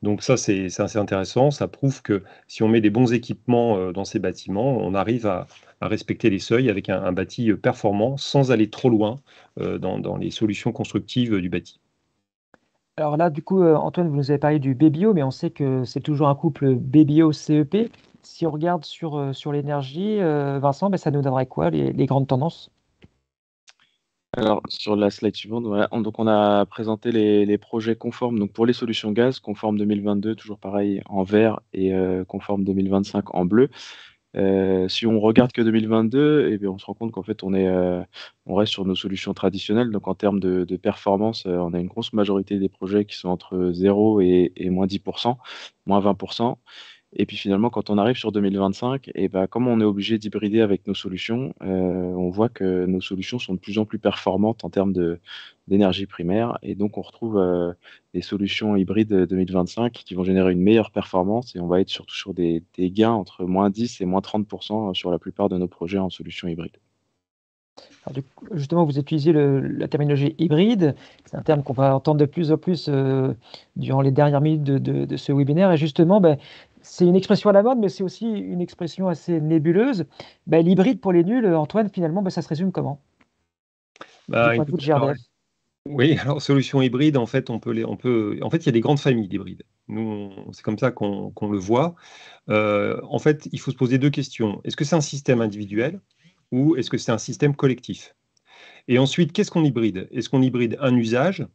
Donc ça, c'est assez intéressant. Ça prouve que si on met des bons équipements dans ces bâtiments, on arrive à respecter les seuils avec un bâti performant sans aller trop loin dans les solutions constructives du bâti. Alors là, du coup, Antoine, vous nous avez parlé du BBO, mais on sait que c'est toujours un couple BBO-CEP. Si on regarde sur l'énergie, Vincent, ben, ça nous donnerait quoi, les grandes tendances? Alors, sur la slide suivante, voilà, donc on a présenté les projets conformes. Donc, pour les solutions gaz, conforme 2022, toujours pareil en vert, et conforme 2025 en bleu. Si on regarde que 2022, eh bien, on se rend compte qu'en fait, on reste sur nos solutions traditionnelles. Donc, en termes de performance, on a une grosse majorité des projets qui sont entre 0 et moins 10%, moins 20%. Et puis finalement, quand on arrive sur 2025, et ben, comme on est obligé d'hybrider avec nos solutions, on voit que nos solutions sont de plus en plus performantes en termes d'énergie primaire. Et donc, on retrouve des solutions hybrides 2025 qui vont générer une meilleure performance. Et on va être surtout sur des gains entre moins 10 et moins 30% sur la plupart de nos projets en solutions hybrides. Alors, du coup, justement, vous utilisez la terminologie hybride. C'est un terme qu'on va entendre de plus en plus durant les dernières minutes de ce webinaire. Et justement, ben, c'est une expression à la mode, mais c'est aussi une expression assez nébuleuse. Ben, l'hybride pour les nuls, Antoine, finalement, ben, ça se résume comment? Du Bah, point de vue de écoutez, alors, GRDF. oui, alors solution hybride, en fait, en fait, il y a des grandes familles d'hybrides. Nous, c'est comme ça qu'on le voit. En fait, il faut se poser deux questions. Est-ce que c'est un système individuel ou est-ce que c'est un système collectif? Et ensuite, qu'est-ce qu'on hybride? Est-ce qu'on hybride un usage?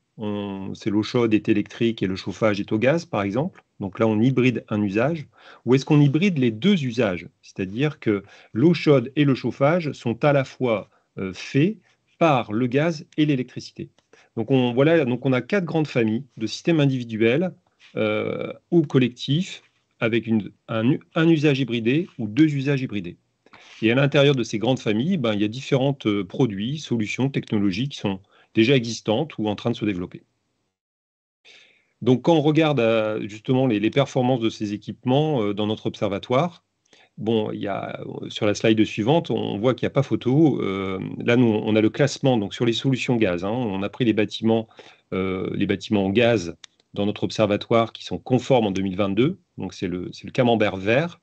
C'est l'eau chaude est électrique et le chauffage est au gaz, par exemple. Donc là, on hybride un usage. Ou est-ce qu'on hybride les deux usages? C'est-à-dire que l'eau chaude et le chauffage sont à la fois faits par le gaz et l'électricité. Donc voilà, donc on a quatre grandes familles de systèmes individuels ou collectifs avec un usage hybridé ou deux usages hybridés. Et à l'intérieur de ces grandes familles, ben, il y a différents produits, solutions, technologies qui sont déjà existantes ou en train de se développer. Donc, quand on regarde justement les performances de ces équipements dans notre observatoire, bon, sur la slide suivante, on voit qu'il n'y a pas photo. Là, nous, on a le classement donc, sur les solutions gaz, hein. On a pris les bâtiments en gaz dans notre observatoire qui sont conformes en 2022. Donc, c'est le camembert vert.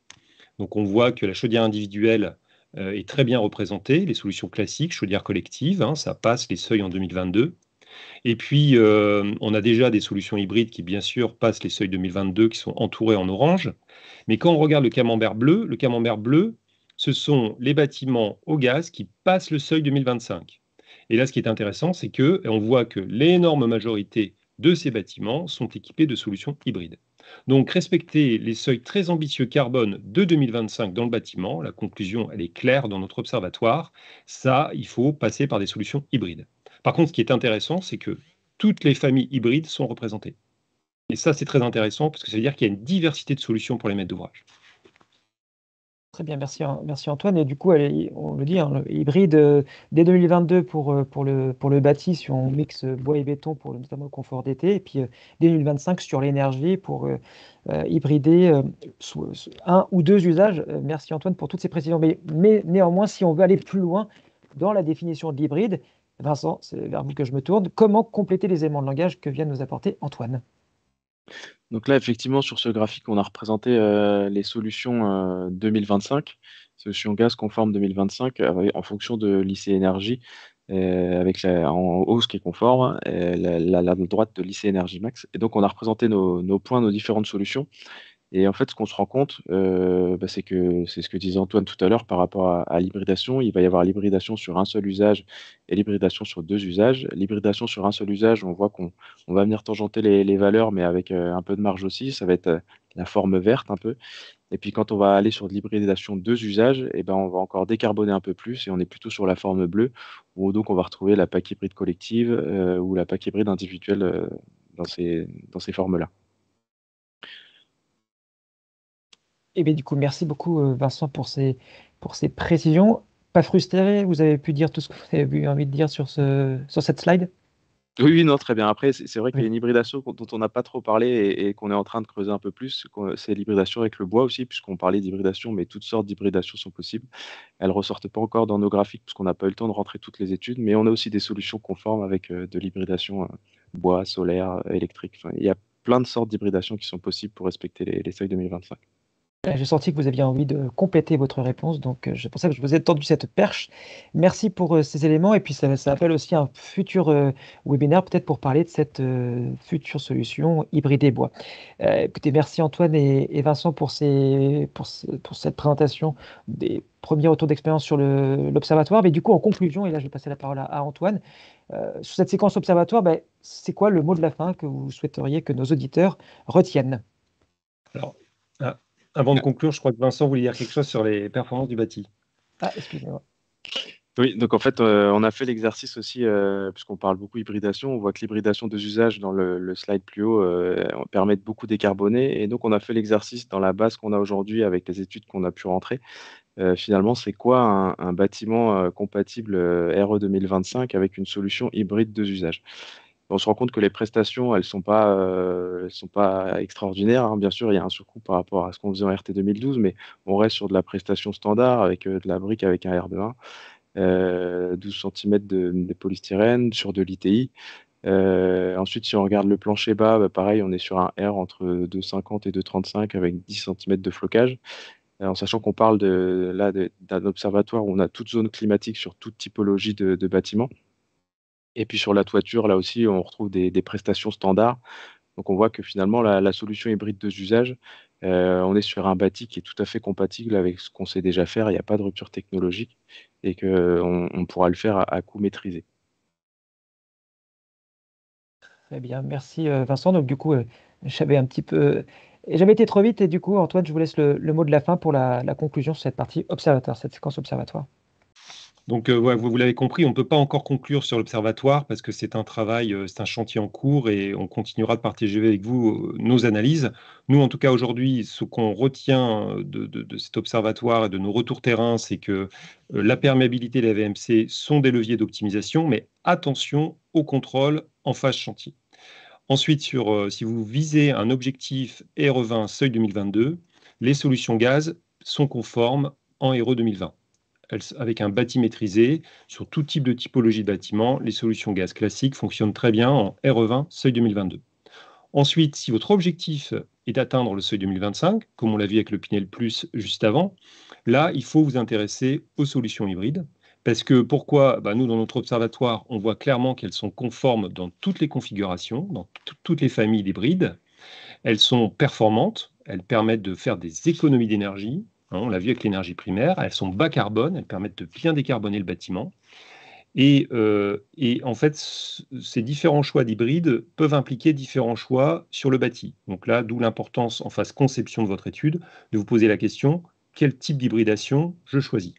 Donc on voit que la chaudière individuelle est très bien représentée, les solutions classiques, chaudière collective, hein, ça passe les seuils en 2022. Et puis on a déjà des solutions hybrides qui bien sûr passent les seuils 2022 qui sont entourés en orange. Mais quand on regarde le camembert bleu, ce sont les bâtiments au gaz qui passent le seuil 2025. Et là, ce qui est intéressant, c'est que on voit que l'énorme majorité de ces bâtiments sont équipés de solutions hybrides. Donc, respecter les seuils très ambitieux carbone de 2025 dans le bâtiment, la conclusion, elle est claire dans notre observatoire. Ça, il faut passer par des solutions hybrides. Par contre, ce qui est intéressant, c'est que toutes les familles hybrides sont représentées. Et ça, c'est très intéressant parce que ça veut dire qu'il y a une diversité de solutions pour les maîtres d'ouvrage. Très bien, merci Antoine. Et du coup, on le dit, hein, le hybride dès 2022 pour le bâti, si on mixe bois et béton pour notamment le confort d'été, et puis dès 2025 sur l'énergie pour hybrider un ou deux usages. Merci Antoine pour toutes ces précisions. Mais néanmoins, si on veut aller plus loin dans la définition de l'hybride, Vincent, c'est vers vous que je me tourne. Comment compléter les éléments de langage que vient de nous apporter Antoine? Donc là, effectivement, sur ce graphique, on a représenté les solutions 2025, solutions gaz conformes 2025, en fonction de l'IC Énergie, avec en hausse qui est conforme, la droite de l'IC Énergie Max. Et donc, on a représenté nos points, nos différentes solutions. Et en fait, ce qu'on se rend compte, c'est que c'est ce que disait Antoine tout à l'heure par rapport à l'hybridation. Il va y avoir l'hybridation sur un seul usage et l'hybridation sur deux usages. L'hybridation sur un seul usage, on voit qu'on va venir tangenter les valeurs, mais avec un peu de marge aussi. Ça va être la forme verte un peu. Et puis quand on va aller sur de l'hybridation deux usages, eh ben, on va encore décarboner un peu plus et on est plutôt sur la forme bleue, où donc on va retrouver la PAC hybride collective ou la PAC hybride individuelle dans ces formes-là. Et bien, du coup, merci beaucoup, Vincent, pour ces précisions. Pas frustré, vous avez pu dire tout ce que vous avez eu envie de dire sur cette slide? Oui, oui, non, très bien. Après, c'est vrai qu'il y a Oui. une hybridation dont on n'a pas trop parlé et qu'on est en train de creuser un peu plus. C'est l'hybridation avec le bois aussi, puisqu'on parlait d'hybridation, mais toutes sortes d'hybridations sont possibles. Elles ressortent pas encore dans nos graphiques, parce qu'on n'a pas eu le temps de rentrer toutes les études, mais on a aussi des solutions conformes avec de l'hybridation bois, solaire, électrique. Enfin, il y a plein de sortes d'hybridations qui sont possibles pour respecter les seuils 2025. J'ai senti que vous aviez envie de compléter votre réponse, donc c'est pour ça que je vous ai tendu cette perche. Merci pour ces éléments, et puis ça appelle aussi un futur webinaire, peut-être pour parler de cette future solution hybridée bois. Écoutez, merci Antoine et Vincent pour cette présentation des premiers retours d'expérience sur l'observatoire. Mais du coup, en conclusion, et là je vais passer la parole à Antoine, sur cette séquence observatoire, ben, c'est quoi le mot de la fin que vous souhaiteriez que nos auditeurs retiennent? Alors, ah, avant de conclure, je crois que Vincent voulait dire quelque chose sur les performances du bâti. Ah, excusez-moi. Oui, donc en fait, on a fait l'exercice aussi, puisqu'on parle beaucoup hybridation, on voit que l'hybridation des usages dans le slide plus haut permet de beaucoup décarboner. Et donc, on a fait l'exercice dans la base qu'on a aujourd'hui avec les études qu'on a pu rentrer. Finalement, c'est quoi un bâtiment compatible RE 2025 avec une solution hybride deux usages? On se rend compte que les prestations, elles sont pas extraordinaires, hein. Bien sûr, il y a un surcoût par rapport à ce qu'on faisait en RT 2012, mais on reste sur de la prestation standard avec de la brique avec un R2.1. 12 cm de polystyrène sur de l'ITI. Ensuite, si on regarde le plancher bas, bah, pareil, on est sur un R entre 2,50 et 2,35 avec 10 cm de flocage. En sachant qu'on parle d'un observatoire où on a toute zone climatique sur toute typologie de bâtiment. Et puis sur la toiture, là aussi, on retrouve des prestations standards. Donc on voit que finalement, la solution hybride de usage, on est sur un bâti qui est tout à fait compatible avec ce qu'on sait déjà faire. Il n'y a pas de rupture technologique et qu'on on pourra le faire à coût maîtrisé. Très bien, merci Vincent. Donc du coup, j'avais un petit peu, j'avais été trop vite et du coup, Antoine, je vous laisse le mot de la fin pour la conclusion sur cette partie observatoire, cette séquence observatoire. Donc, ouais, vous l'avez compris, on ne peut pas encore conclure sur l'observatoire parce que c'est un travail, c'est un chantier en cours et on continuera de partager avec vous nos analyses. Nous, en tout cas, aujourd'hui, ce qu'on retient de cet observatoire et de nos retours terrain, c'est que la perméabilité et la VMC sont des leviers d'optimisation, mais attention au contrôle en phase chantier. Ensuite, si vous visez un objectif RE20 seuil 2022, les solutions gaz sont conformes en RE 2020 avec un bâti maîtrisé sur tout type de typologie de bâtiment. Les solutions gaz classiques fonctionnent très bien en RE20 seuil 2022. Ensuite, si votre objectif est d'atteindre le seuil 2025, comme on l'a vu avec le Pinel Plus juste avant, là, il faut vous intéresser aux solutions hybrides. Parce que pourquoi? Nous, dans notre observatoire, on voit clairement qu'elles sont conformes dans toutes les configurations, dans toutes les familles d'hybrides. Elles sont performantes, elles permettent de faire des économies d'énergie. On l'a vu avec l'énergie primaire, elles sont bas carbone, elles permettent de bien décarboner le bâtiment. Et en fait, ces différents choix d'hybrides peuvent impliquer différents choix sur le bâti. Donc là, d'où l'importance en phase conception de votre étude, de vous poser la question, quel type d'hybridation je choisis?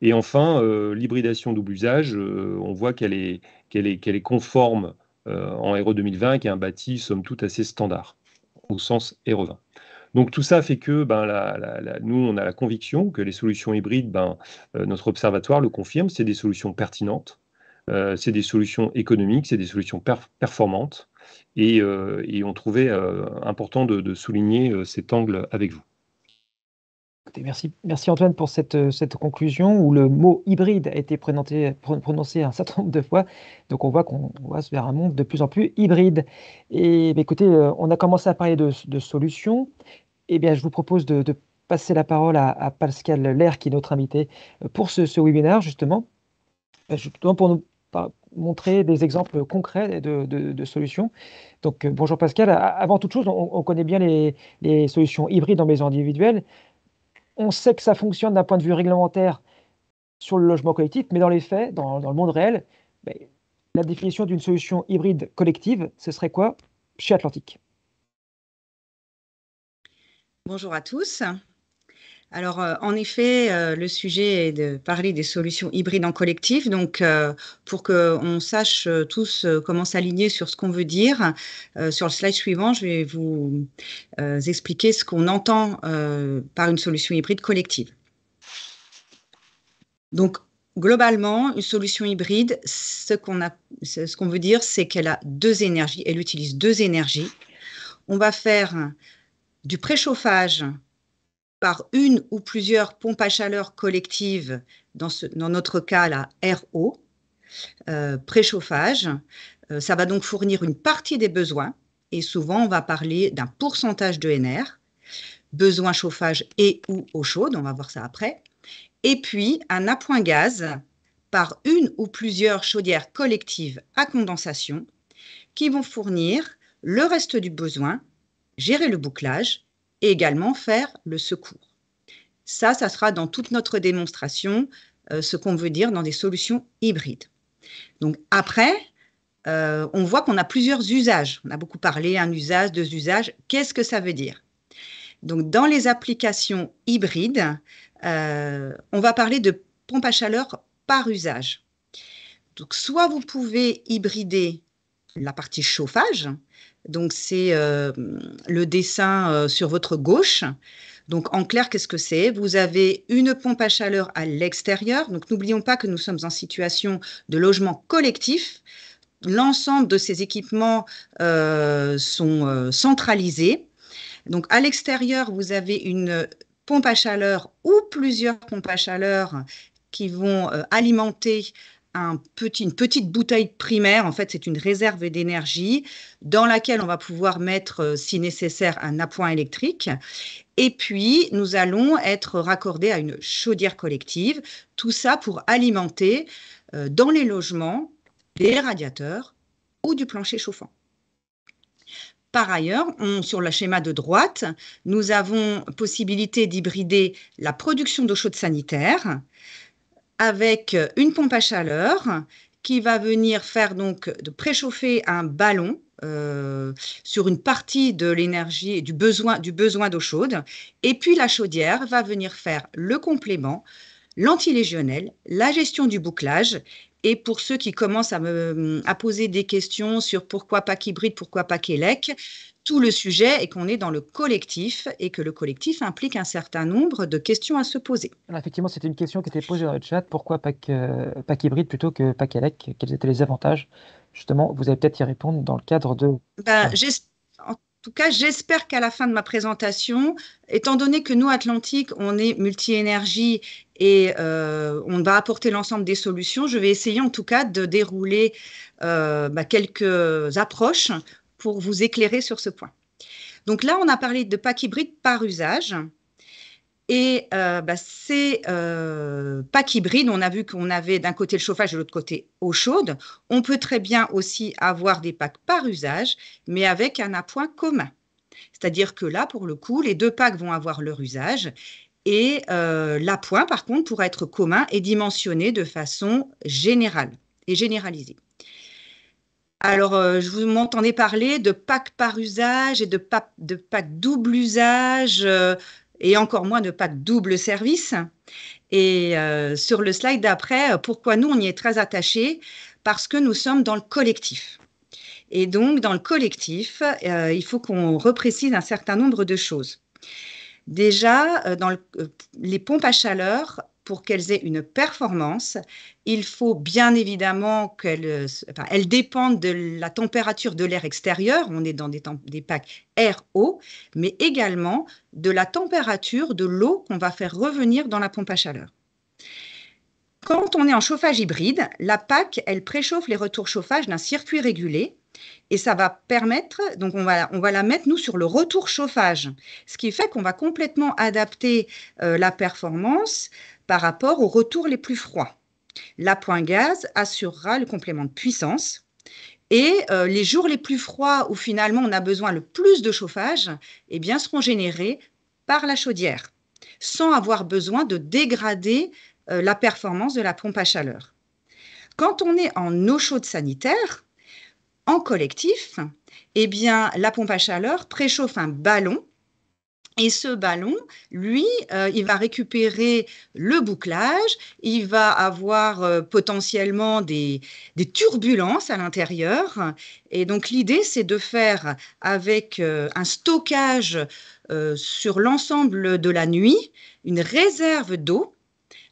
Et enfin, l'hybridation double usage, on voit qu'elle est conforme en RE 2020, qui est un bâti, somme toute, assez standard, au sens RE20. Donc tout ça fait que nous, on a la conviction que les solutions hybrides, notre observatoire le confirme, c'est des solutions pertinentes, c'est des solutions économiques, c'est des solutions performantes, et on trouvait important de souligner cet angle avec vous. Écoutez, merci Antoine pour cette conclusion où le mot hybride a été prononcé un certain nombre de fois. Donc on voit qu'on va vers un monde de plus en plus hybride. Et écoutez, on a commencé à parler de solutions. Eh bien, je vous propose de passer la parole à Pascal Lair, qui est notre invité pour ce webinaire, justement. Justement pour nous montrer des exemples concrets de solutions. Donc, bonjour Pascal. Avant toute chose, on connaît bien les solutions hybrides en maison individuelle. On sait que ça fonctionne d'un point de vue réglementaire sur le logement collectif, mais dans les faits, dans le monde réel, ben, la définition d'une solution hybride collective, ce serait quoi chez Atlantique? Bonjour à tous. Alors, en effet, le sujet est de parler des solutions hybrides en collectif. Donc, pour qu'on sache tous comment s'aligner sur ce qu'on veut dire, sur le slide suivant, je vais vous expliquer ce qu'on entend par une solution hybride collective. Donc, globalement, une solution hybride, ce qu'on veut dire, c'est qu'elle a deux énergies, elle utilise deux énergies. On va faire du préchauffage par une ou plusieurs pompes à chaleur collectives, dans notre cas la RO, préchauffage. Ça va donc fournir une partie des besoins, et souvent on va parler d'un pourcentage de NR, besoin chauffage et ou eau chaude, on va voir ça après. Et puis un appoint gaz par une ou plusieurs chaudières collectives à condensation qui vont fournir le reste du besoin, gérer le bouclage et également faire le secours. Ça sera dans toute notre démonstration ce qu'on veut dire dans des solutions hybrides. Donc après, on voit qu'on a plusieurs usages. On a beaucoup parlé, un usage, deux usages. Qu'est-ce que ça veut dire? Donc dans les applications hybrides, on va parler de pompe à chaleur par usage. Donc soit vous pouvez hybrider la partie chauffage, donc c'est le dessin sur votre gauche. Donc, en clair, qu'est-ce que c'est? Vous avez une pompe à chaleur à l'extérieur. Donc, n'oublions pas que nous sommes en situation de logement collectif. L'ensemble de ces équipements sont centralisés. Donc, à l'extérieur, vous avez une pompe à chaleur ou plusieurs pompes à chaleur qui vont alimenter une petite bouteille primaire. En fait, c'est une réserve d'énergie dans laquelle on va pouvoir mettre, si nécessaire, un appoint électrique. Et puis, nous allons être raccordés à une chaudière collective. Tout ça pour alimenter dans les logements des radiateurs ou du plancher chauffant. Par ailleurs, sur le schéma de droite, nous avons possibilité d'hybrider la production d'eau chaude sanitaire avec une pompe à chaleur qui va venir faire donc de préchauffer un ballon sur une partie de l'énergie du besoin d'eau chaude. Et puis la chaudière va venir faire le complément, l'antilégionnel, la gestion du bouclage. Et pour ceux qui commencent à poser des questions sur pourquoi PAC hybride, pourquoi PAC élec, tout le sujet est qu'on est dans le collectif et que le collectif implique un certain nombre de questions à se poser. Alors, effectivement, c'était une question qui était posée dans le chat. Pourquoi PAC hybride plutôt que PAC élec? Quels étaient les avantages? Justement, vous allez peut-être y répondre dans le cadre de… En tout cas, j'espère qu'à la fin de ma présentation, étant donné que nous, Atlantique, on est multi-énergie et on va apporter l'ensemble des solutions, je vais essayer en tout cas de dérouler quelques approches pour vous éclairer sur ce point. Donc là, on a parlé de PAC hybride par usage. Et ces PAC hybrides, on a vu qu'on avait d'un côté le chauffage et de l'autre côté eau chaude. On peut très bien aussi avoir des PAC par usage, mais avec un appoint commun. C'est-à-dire que là, pour le coup, les deux PAC vont avoir leur usage et l'appoint, par contre, pourra être commun et dimensionné de façon générale et généralisée. Alors, je vous m'entendais parler de PAC par usage et de PAC double usage et encore moins de PAC double service. Et sur le slide d'après, pourquoi nous, on y est très attachés? Parce que nous sommes dans le collectif. Et donc, dans le collectif, il faut qu'on reprécise un certain nombre de choses. Déjà, dans les pompes à chaleur, pour qu'elles aient une performance, il faut bien évidemment qu'elles dépendent de la température de l'air extérieur, on est dans des PAC air-eau, mais également de la température de l'eau qu'on va faire revenir dans la pompe à chaleur. Quand on est en chauffage hybride, la PAC, elle préchauffe les retours chauffage d'un circuit régulé et ça va permettre, donc on va la mettre nous sur le retour chauffage, ce qui fait qu'on va complètement adapter la performance par rapport aux retours les plus froids. L'appoint gaz assurera le complément de puissance. Et les jours les plus froids où finalement on a besoin le plus de chauffage, eh bien, seront générés par la chaudière, sans avoir besoin de dégrader la performance de la pompe à chaleur. Quand on est en eau chaude sanitaire, en collectif, eh bien, la pompe à chaleur préchauffe un ballon. Et ce ballon, lui, il va récupérer le bouclage, il va avoir potentiellement des turbulences à l'intérieur. Et donc, l'idée, c'est de faire avec un stockage sur l'ensemble de la nuit, une réserve d'eau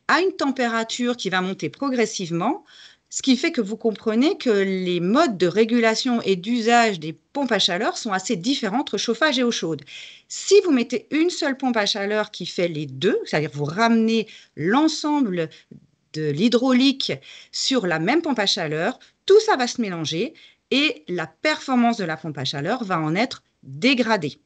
à une température qui va monter progressivement, ce qui fait que vous comprenez que les modes de régulation et d'usage des pompes à chaleur sont assez différents entre chauffage et eau chaude. Si vous mettez une seule pompe à chaleur qui fait les deux, c'est-à-dire vous ramenez l'ensemble de l'hydraulique sur la même pompe à chaleur, tout ça va se mélanger et la performance de la pompe à chaleur va en être dégradée.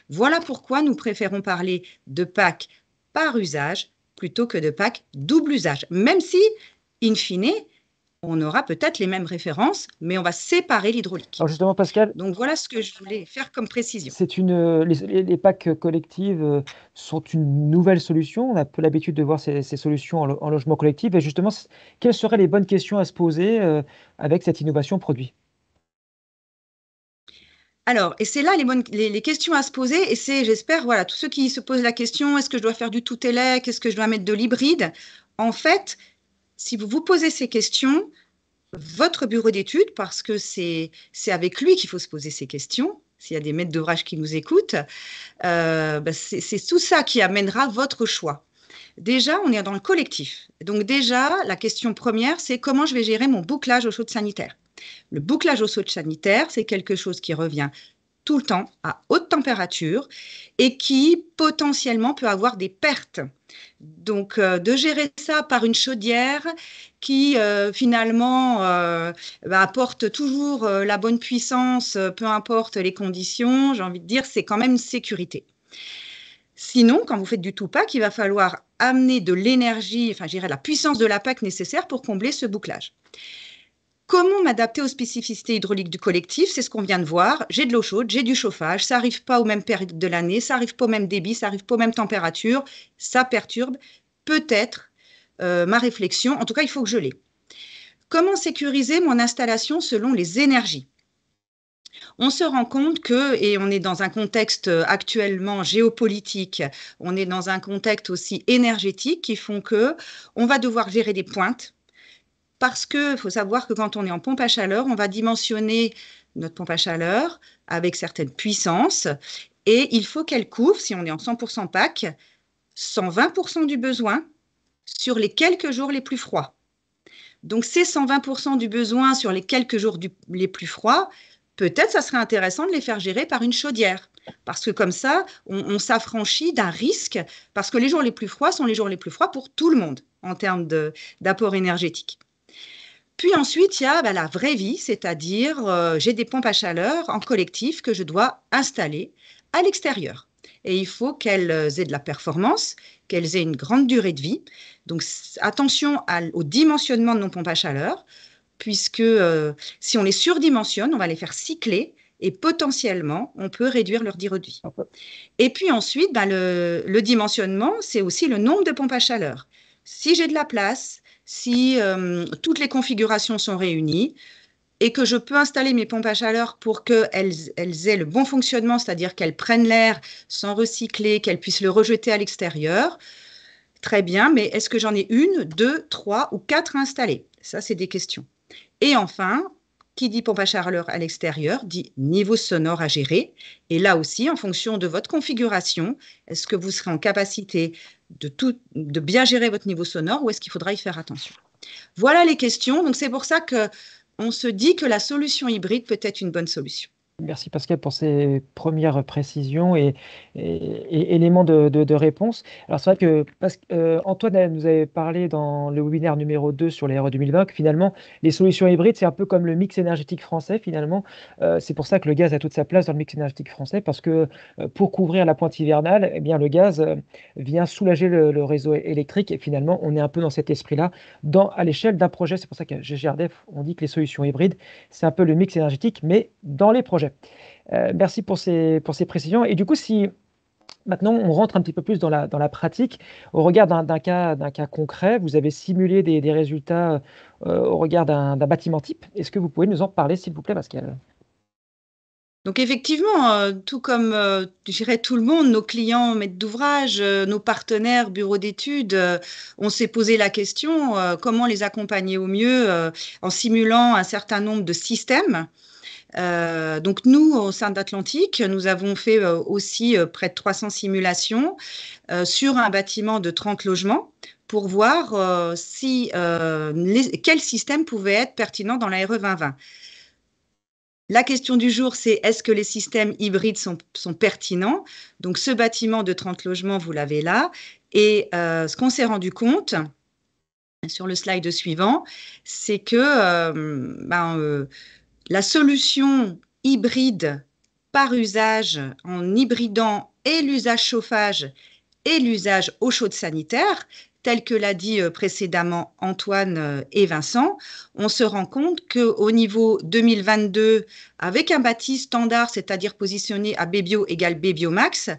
Voilà pourquoi nous préférons parler de pack par usage plutôt que de pack double usage, même si, in fine, on aura peut-être les mêmes références, mais on va séparer l'hydraulique. Alors justement, Pascal, Donc voilà ce que je voulais faire comme précision. les packs collectives sont une nouvelle solution. On a peu l'habitude de voir ces solutions en logement collectif. Et justement, quelles seraient les bonnes questions à se poser avec cette innovation produit? Alors, et c'est là les questions à se poser, et c'est, j'espère, voilà, tous ceux qui se posent la question, est-ce que je dois faire du tout-élect, est-ce que je dois mettre de l'hybride? En fait, si vous vous posez ces questions, votre bureau d'études, parce que c'est avec lui qu'il faut se poser ces questions, s'il y a des maîtres d'ouvrage qui nous écoutent, c'est tout ça qui amènera votre choix. Déjà, on est dans le collectif. Donc déjà, la question première, c'est comment je vais gérer mon bouclage eau chaude sanitaire. Le bouclage eau chaude sanitaire, c'est quelque chose qui revient tout le temps à haute température et qui potentiellement peut avoir des pertes. Donc, de gérer ça par une chaudière qui finalement apporte toujours la bonne puissance, peu importe les conditions, j'ai envie de dire, c'est quand même une sécurité. Sinon, quand vous faites du two-pack, il va falloir amener de l'énergie, enfin, je dirais la puissance de la PAC nécessaire pour combler ce bouclage. Comment m'adapter aux spécificités hydrauliques du collectif? C'est ce qu'on vient de voir. J'ai de l'eau chaude, j'ai du chauffage, ça n'arrive pas aux mêmes périodes de l'année, ça n'arrive pas au même débit, ça n'arrive pas aux mêmes températures, ça perturbe peut-être ma réflexion. En tout cas, il faut que je l'ai. Comment sécuriser mon installation selon les énergies? On se rend compte que, et on est dans un contexte actuellement géopolitique, on est dans un contexte aussi énergétique qui font que on va devoir gérer des pointes. Parce qu'il faut savoir que quand on est en pompe à chaleur, on va dimensionner notre pompe à chaleur avec certaines puissances et il faut qu'elle couvre, si on est en 100% PAC, 120% du besoin sur les quelques jours les plus froids. Donc, ces 120% du besoin sur les quelques jours les plus froids, peut-être ça serait intéressant de les faire gérer par une chaudière. Parce que comme ça, on s'affranchit d'un risque, parce que les jours les plus froids sont les jours les plus froids pour tout le monde en termes d'apport énergétique. Puis ensuite, il y a la vraie vie, c'est-à-dire j'ai des pompes à chaleur en collectif que je dois installer à l'extérieur. Et il faut qu'elles aient de la performance, qu'elles aient une grande durée de vie. Donc attention au dimensionnement de nos pompes à chaleur, puisque si on les surdimensionne, on va les faire cycler et potentiellement, on peut réduire leur durée de vie. Et puis ensuite, le dimensionnement, c'est aussi le nombre de pompes à chaleur. Si j'ai de la place, si toutes les configurations sont réunies et que je peux installer mes pompes à chaleur pour qu'elles aient le bon fonctionnement, c'est-à-dire qu'elles prennent l'air sans recycler, qu'elles puissent le rejeter à l'extérieur, très bien, mais est-ce que j'en ai une, deux, trois ou quatre installées? Ça, c'est des questions. Et enfin, qui dit pompe à chaleur à l'extérieur dit niveau sonore à gérer. Et là aussi, en fonction de votre configuration, est-ce que vous serez en capacité de bien gérer votre niveau sonore ou est-ce qu'il faudra y faire attention? Voilà les questions. Donc, c'est pour ça qu'on se dit que la solution hybride peut être une bonne solution. Merci Pascal pour ces premières précisions et éléments de réponse. Alors c'est vrai que Antoine nous avait parlé dans le webinaire numéro 2 sur les RE 2020 que finalement les solutions hybrides c'est un peu comme le mix énergétique français finalement. C'est pour ça que le gaz a toute sa place dans le mix énergétique français parce que pour couvrir la pointe hivernale, eh bien, le gaz vient soulager le réseau électrique et finalement on est un peu dans cet esprit-là à l'échelle d'un projet. C'est pour ça qu'à GGRDF on dit que les solutions hybrides c'est un peu le mix énergétique mais dans les projets. Merci pour ces précisions. Et du coup, si maintenant on rentre un petit peu plus dans la pratique, au regard d'un cas concret, vous avez simulé des résultats au regard d'un bâtiment type. Est-ce que vous pouvez nous en parler, s'il vous plaît, Pascal? Donc effectivement, tout comme, je dirais tout le monde, nos clients maîtres d'ouvrage, nos partenaires bureaux d'études, on s'est posé la question, comment les accompagner au mieux, en simulant un certain nombre de systèmes. Donc nous, au sein d'Atlantique, nous avons fait aussi près de 300 simulations sur un bâtiment de 30 logements pour voir quel système pouvait être pertinent dans la RE 2020. La question du jour, c'est est-ce que les systèmes hybrides sont pertinents? Donc ce bâtiment de 30 logements, vous l'avez là. Et ce qu'on s'est rendu compte, sur le slide suivant, c'est que la solution hybride par usage, en hybridant et l'usage chauffage et l'usage eau chaude sanitaire, tel que l'a dit précédemment Antoine et Vincent, on se rend compte qu'au niveau 2022, avec un bâti standard, c'est-à-dire positionné à BBio égale BBio Max,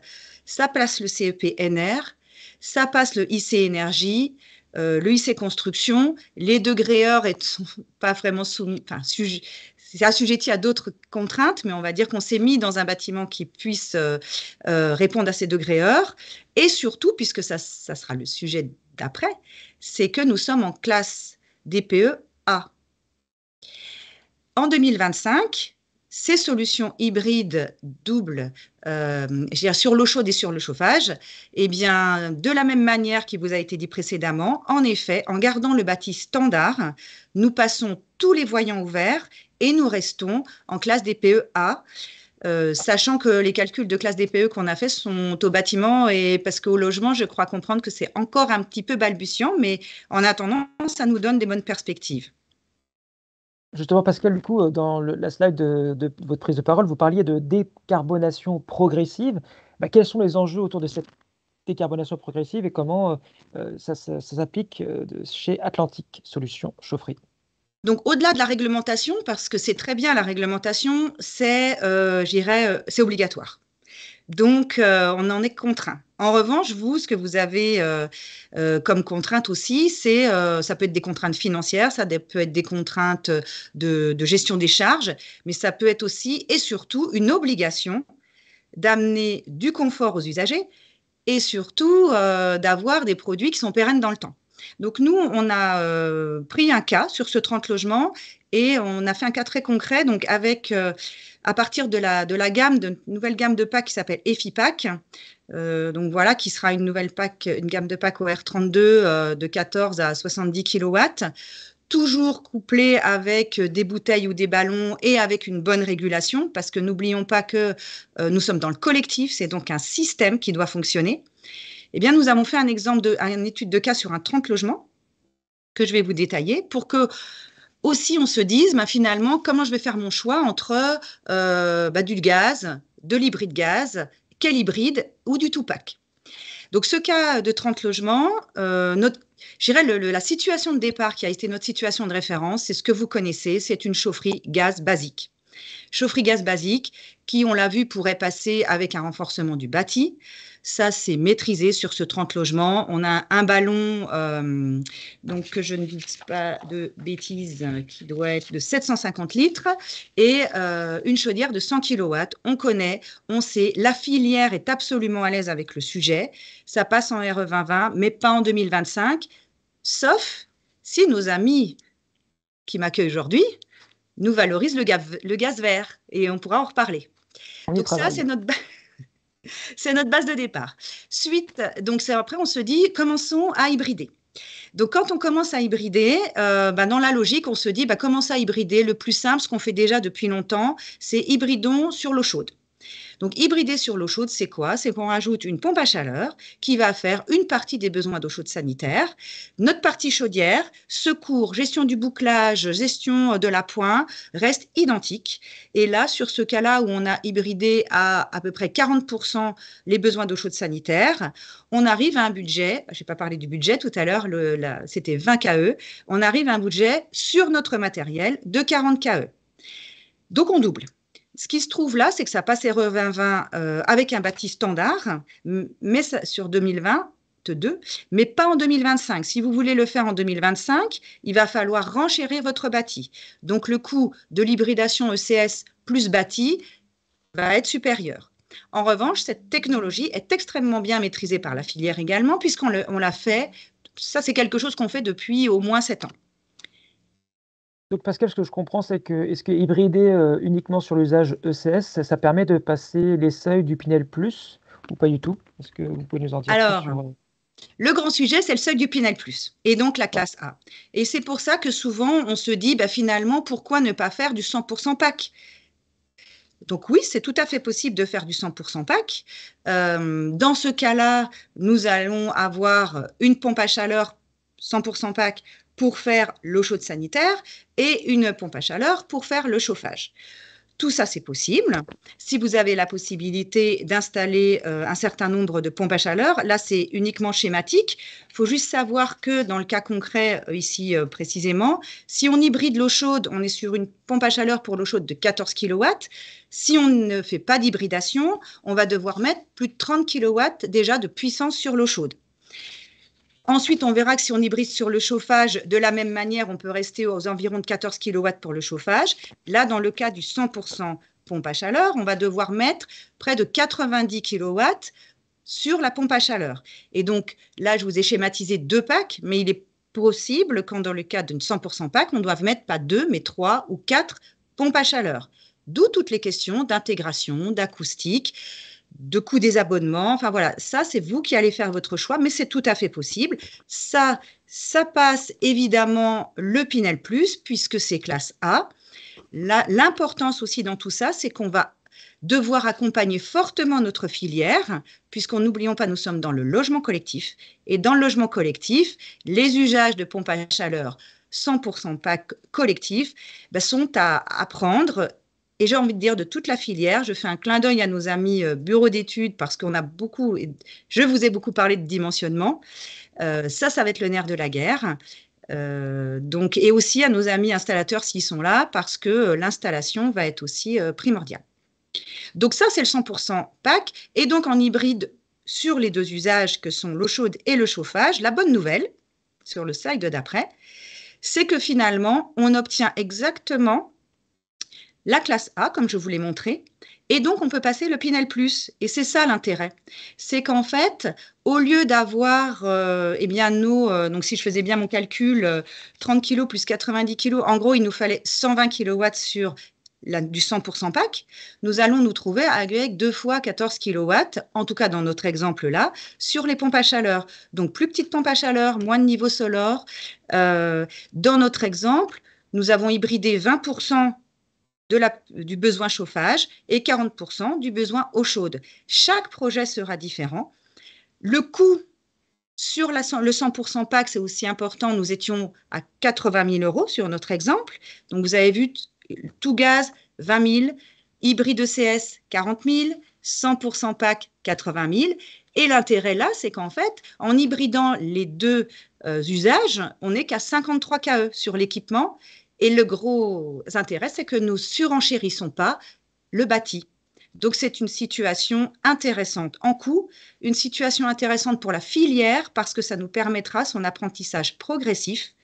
ça place le CEP NR, ça passe le IC énergie, le IC construction, les degrés-heures ne sont pas vraiment c'est assujetti à d'autres contraintes, mais on va dire qu'on s'est mis dans un bâtiment qui puisse répondre à ces degrés-heures. Et surtout, puisque ça sera le sujet d'après, c'est que nous sommes en classe DPE A. En 2025, ces solutions hybrides doubles, sur l'eau chaude et sur le chauffage, eh bien, de la même manière qu'il vous a été dit précédemment, en effet, en gardant le bâti standard, nous passons tous les voyants ouverts et nous restons en classe DPE A, sachant que les calculs de classe DPE qu'on a fait sont au bâtiment et parce qu'au logement, je crois comprendre que c'est encore un petit peu balbutiant, mais en attendant, ça nous donne des bonnes perspectives. Justement, Pascal, du coup, dans la slide de votre prise de parole, vous parliez de décarbonation progressive. Quels sont les enjeux autour de cette décarbonation progressive et comment ça s'applique chez Atlantique Solutions Chaufferie? Donc, au-delà de la réglementation, parce que c'est très bien la réglementation, c'est obligatoire. Donc, on en est contraint. En revanche, vous, ce que vous avez comme contrainte aussi, ça peut être des contraintes financières, ça peut être des contraintes de gestion des charges, mais ça peut être aussi et surtout une obligation d'amener du confort aux usagers et surtout d'avoir des produits qui sont pérennes dans le temps. Donc, nous, on a pris un cas sur ce 30 logements et on a fait un cas très concret, donc avec, à partir de la nouvelle gamme de packs qui s'appelle EFIPack, donc voilà, qui sera une gamme de packs OR32 de 14 à 70 kW, toujours couplée avec des bouteilles ou des ballons et avec une bonne régulation, parce que n'oublions pas que nous sommes dans le collectif, c'est donc un système qui doit fonctionner. Eh bien, nous avons fait une étude de cas sur un 30 logements que je vais vous détailler pour que aussi on se dise finalement comment je vais faire mon choix entre du gaz, de l'hybride gaz, quel hybride ou du tout-pack. Donc, ce cas de 30 logements, la situation de départ qui a été notre situation de référence, c'est ce que vous connaissez, c'est une chaufferie gaz basique. Chaufferie gaz basique qui, on l'a vu, pourrait passer avec un renforcement du bâti. Ça, c'est maîtrisé sur ce 30 logements. On a un ballon, donc que je ne dise pas de bêtises, qui doit être de 750 litres et une chaudière de 100 kW. On connaît, on sait, la filière est absolument à l'aise avec le sujet. Ça passe en RE 2020, mais pas en 2025, sauf si nos amis qui m'accueillent aujourd'hui nous valorisent le gaz vert et on pourra en reparler. Donc ça, c'est notre base de départ. Après, on se dit, commençons à hybrider. Donc, quand on commence à hybrider, dans la logique, on se dit, commence à hybrider. Le plus simple, ce qu'on fait déjà depuis longtemps, c'est hybridons sur l'eau chaude. Donc, hybrider sur l'eau chaude, c'est quoi? C'est qu'on rajoute une pompe à chaleur qui va faire une partie des besoins d'eau chaude sanitaire. Notre partie chaudière, secours, gestion du bouclage, gestion de l'appoint, reste identique. Et là, sur ce cas-là où on a hybridé à peu près 40% les besoins d'eau chaude sanitaire, on arrive à un budget, je n'ai pas parlé du budget tout à l'heure, c'était 20 KE, on arrive à un budget sur notre matériel de 40 KE. Donc, on double. Ce qui se trouve là, c'est que ça passe RE 2020 avec un bâti standard, mais sur 2022, mais pas en 2025. Si vous voulez le faire en 2025, il va falloir renchérir votre bâti. Donc, le coût de l'hybridation ECS plus bâti va être supérieur. En revanche, cette technologie est extrêmement bien maîtrisée par la filière également, puisqu'on l'a fait, ça c'est quelque chose qu'on fait depuis au moins 7 ans. Donc Pascal, ce que je comprends, c'est que est-ce que hybrider uniquement sur l'usage ECS, ça permet de passer les seuils du Pinel Plus ou pas du tout? Est-ce que vous pouvez nous en dire plus sur... Le grand sujet, c'est le seuil du Pinel Plus et donc la classe A. Et c'est pour ça que souvent, on se dit, finalement, pourquoi ne pas faire du 100% PAC? Donc oui, c'est tout à fait possible de faire du 100% PAC. Dans ce cas-là, nous allons avoir une pompe à chaleur 100% PAC pour faire l'eau chaude sanitaire et une pompe à chaleur pour faire le chauffage. Tout ça, c'est possible. Si vous avez la possibilité d'installer un certain nombre de pompes à chaleur, là, c'est uniquement schématique. Il faut juste savoir que dans le cas concret, ici précisément, si on hybride l'eau chaude, on est sur une pompe à chaleur pour l'eau chaude de 14 kW. Si on ne fait pas d'hybridation, on va devoir mettre plus de 30 kW déjà de puissance sur l'eau chaude. Ensuite, on verra que si on hybride sur le chauffage, de la même manière, on peut rester aux environs de 14 kW pour le chauffage. Là, dans le cas du 100% pompe à chaleur, on va devoir mettre près de 90 kW sur la pompe à chaleur. Et donc, là, je vous ai schématisé 2 packs, mais il est possible qu'en dans le cas d'une 100% pack, on doive mettre pas 2, mais 3 ou 4 pompes à chaleur. D'où toutes les questions d'intégration, d'acoustique, de coût des abonnements, enfin voilà, ça c'est vous qui allez faire votre choix, mais c'est tout à fait possible. Ça passe évidemment le Pinel Plus, puisque c'est classe A. L'importance aussi dans tout ça, c'est qu'on va devoir accompagner fortement notre filière, puisqu'on n'oublions pas, nous sommes dans le logement collectif, et dans le logement collectif, les usages de pompes à chaleur 100% PAC collectif sont à prendre. Et j'ai envie de dire de toute la filière, je fais un clin d'œil à nos amis bureaux d'études parce qu'on a beaucoup, je vous ai beaucoup parlé de dimensionnement. Ça va être le nerf de la guerre. Donc, et aussi à nos amis installateurs s'ils sont là parce que l'installation va être aussi primordiale. Donc ça, c'est le 100% PAC. Et donc en hybride sur les deux usages que sont l'eau chaude et le chauffage, la bonne nouvelle, sur le slide d'après, c'est que finalement, on obtient exactement la classe A, comme je vous l'ai montré, et donc on peut passer le Pinel Plus. Et c'est ça l'intérêt. C'est qu'en fait, au lieu d'avoir, donc si je faisais bien mon calcul, 30 kg plus 90 kg, en gros, il nous fallait 120 kW sur du 100% PAC, nous allons nous trouver avec 2 fois 14 kW, en tout cas dans notre exemple là, sur les pompes à chaleur. Donc plus petite pompe à chaleur, moins de niveau sonore. Dans notre exemple, nous avons hybridé 20% du besoin chauffage et 40% du besoin eau chaude. Chaque projet sera différent. Le coût sur le 100% PAC, c'est aussi important. Nous étions à 80 000 € sur notre exemple. Donc, vous avez vu, tout gaz, 20 000, hybride ECS, 40 000, 100% PAC, 80 000. Et l'intérêt là, c'est qu'en fait, en hybridant les deux usages, on n'est qu'à 53 KE sur l'équipement. Et le gros intérêt, c'est que nous ne surenchérissons pas le bâti. Donc, c'est une situation intéressante en coût, une situation intéressante pour la filière parce que ça nous permettra son apprentissage progressif.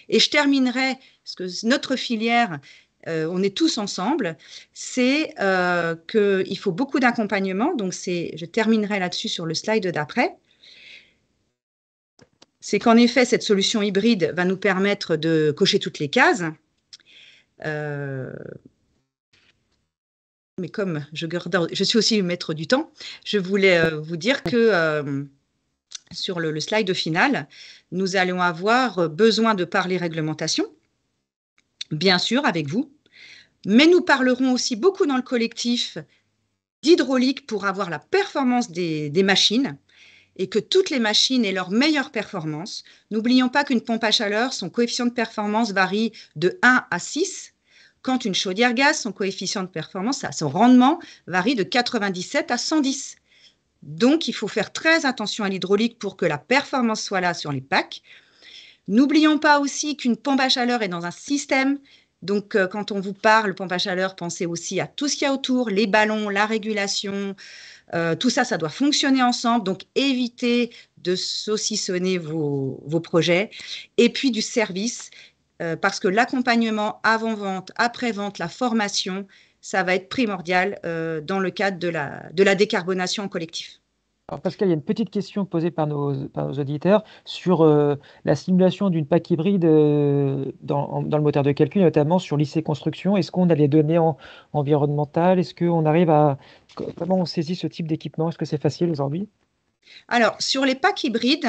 Et je terminerai, parce que notre filière, on est tous ensemble, c'est qu'il faut beaucoup d'accompagnement. Donc, je terminerai là-dessus sur le slide d'après. C'est qu'en effet, cette solution hybride va nous permettre de cocher toutes les cases. Mais comme je suis aussi maître du temps, je voulais vous dire que sur le slide final, nous allons avoir besoin de parler réglementation, bien sûr, avec vous, mais nous parlerons aussi beaucoup dans le collectif d'hydraulique pour avoir la performance des machines et que toutes les machines aient leur meilleure performance. N'oublions pas qu'une pompe à chaleur, son coefficient de performance varie de 1 à 6, quand une chaudière gaz, son coefficient de performance, son rendement varie de 97 à 110. Donc, il faut faire très attention à l'hydraulique pour que la performance soit là sur les packs. N'oublions pas aussi qu'une pompe à chaleur est dans un système. Donc, quand on vous parle pompe à chaleur, pensez aussi à tout ce qu'il y a autour, les ballons, la régulation, tout ça, ça doit fonctionner ensemble. Donc, évitez de saucissonner vos projets. Et puis, du service, parce que l'accompagnement avant-vente, après-vente, la formation, ça va être primordial dans le cadre de la décarbonation collective. Alors Pascal, il y a une petite question posée par nos auditeurs sur la simulation d'une PAC hybride dans le moteur de calcul, notamment sur l'IC Construction. Est-ce qu'on a les données environnementales? Est-ce qu'on arrive à... Comment on saisit ce type d'équipement? Est-ce que c'est facile aujourd'hui? Alors, sur les packs hybrides,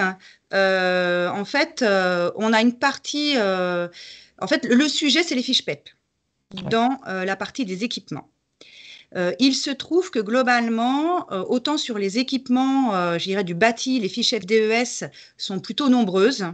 en fait, on a une partie... en fait, le sujet, c'est les fiches PEP dans la partie des équipements. Il se trouve que globalement, autant sur les équipements, je dirais du bâti, les fiches FDES sont plutôt nombreuses.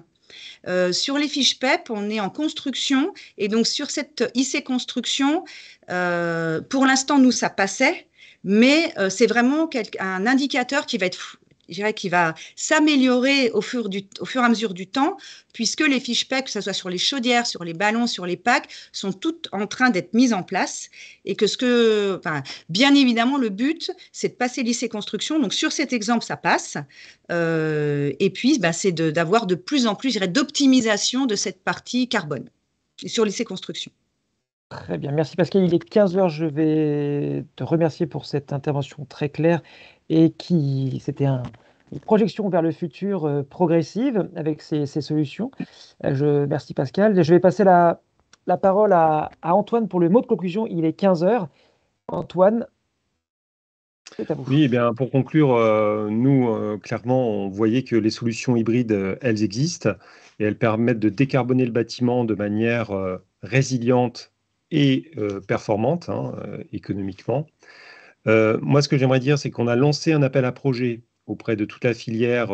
Sur les fiches PEP, on est en construction et donc sur cette IC Construction, pour l'instant, nous, ça passait, mais c'est vraiment un indicateur qui va être... Je dirais qu'il va s'améliorer au fur et à mesure du temps, puisque les fiches PEP, que ce soit sur les chaudières, sur les ballons, sur les packs, sont toutes en train d'être mises en place. Et que bien évidemment, le but, c'est de passer l'IC Construction. Donc, sur cet exemple, ça passe. Et puis, c'est d'avoir de plus en plus, je dirais, d'optimisation de cette partie carbone sur l'IC Construction. Très bien, merci Pascal. Il est 15 heures. Je vais te remercier pour cette intervention très claire et c'était une projection vers le futur progressive avec ces solutions. Merci Pascal. Je vais passer la parole à Antoine pour le mot de conclusion. Il est 15 heures. Antoine, c'est à vous. Oui, eh bien, pour conclure, nous, clairement, on voyait que les solutions hybrides, elles existent et elles permettent de décarboner le bâtiment de manière résiliente et performante économiquement. Moi, ce que j'aimerais dire, c'est qu'on a lancé un appel à projet auprès de toute la filière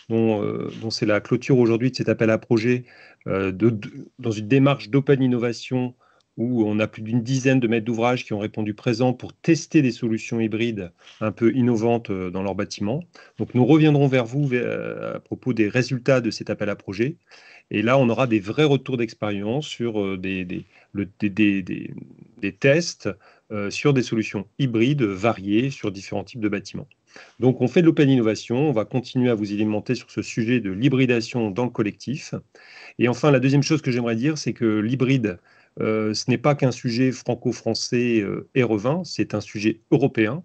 dont c'est la clôture aujourd'hui de cet appel à projet dans une démarche d'open innovation où on a plus d'une dizaine de maîtres d'ouvrage qui ont répondu présent pour tester des solutions hybrides un peu innovantes dans leur bâtiment. Donc, nous reviendrons vers vous à propos des résultats de cet appel à projet. Et là, on aura des vrais retours d'expérience sur des tests sur des solutions hybrides variées sur différents types de bâtiments. Donc, on fait de l'open innovation. On va continuer à vous alimenter sur ce sujet de l'hybridation dans le collectif. Et enfin, la deuxième chose que j'aimerais dire, c'est que l'hybride, ce n'est pas qu'un sujet franco-français et revin, c'est un sujet européen.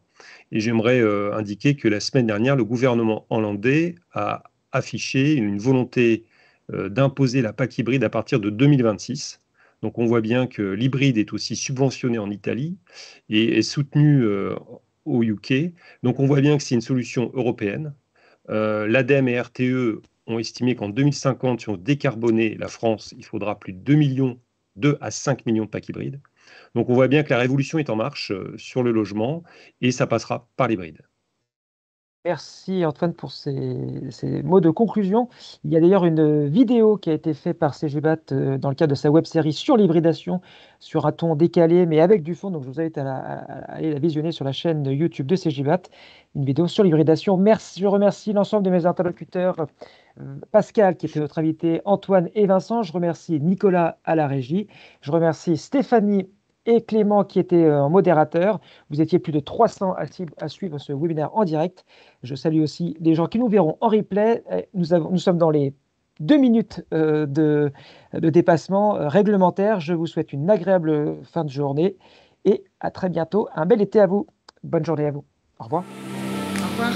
Et j'aimerais indiquer que la semaine dernière, le gouvernement hollandais a affiché une volonté d'imposer la PAC hybride à partir de 2026. Donc on voit bien que l'hybride est aussi subventionné en Italie et est soutenu au UK. Donc on voit bien que c'est une solution européenne. L'ADEME et RTE ont estimé qu'en 2050, si on décarbonait la France, il faudra plus de 2 à 5 millions de packs hybrides. Donc on voit bien que la révolution est en marche sur le logement et ça passera par l'hybride. Merci Antoine pour ces mots de conclusion. Il y a d'ailleurs une vidéo qui a été faite par Cegibat dans le cadre de sa web-série sur l'hybridation, sur un ton décalé mais avec du fond. Donc je vous invite à aller la visionner sur la chaîne YouTube de Cegibat, une vidéo sur l'hybridation. Merci, je remercie l'ensemble de mes interlocuteurs, Pascal qui était notre invité, Antoine et Vincent. Je remercie Nicolas à la régie. Je remercie Stéphanie et Clément qui était modérateur. Vous étiez plus de 300 à suivre ce webinaire en direct. Je salue aussi les gens qui nous verront en replay. Nous sommes dans les 2 minutes de dépassement réglementaire. Je vous souhaite une agréable fin de journée et à très bientôt. Un bel été à vous. Bonne journée à vous. Au revoir. Au revoir.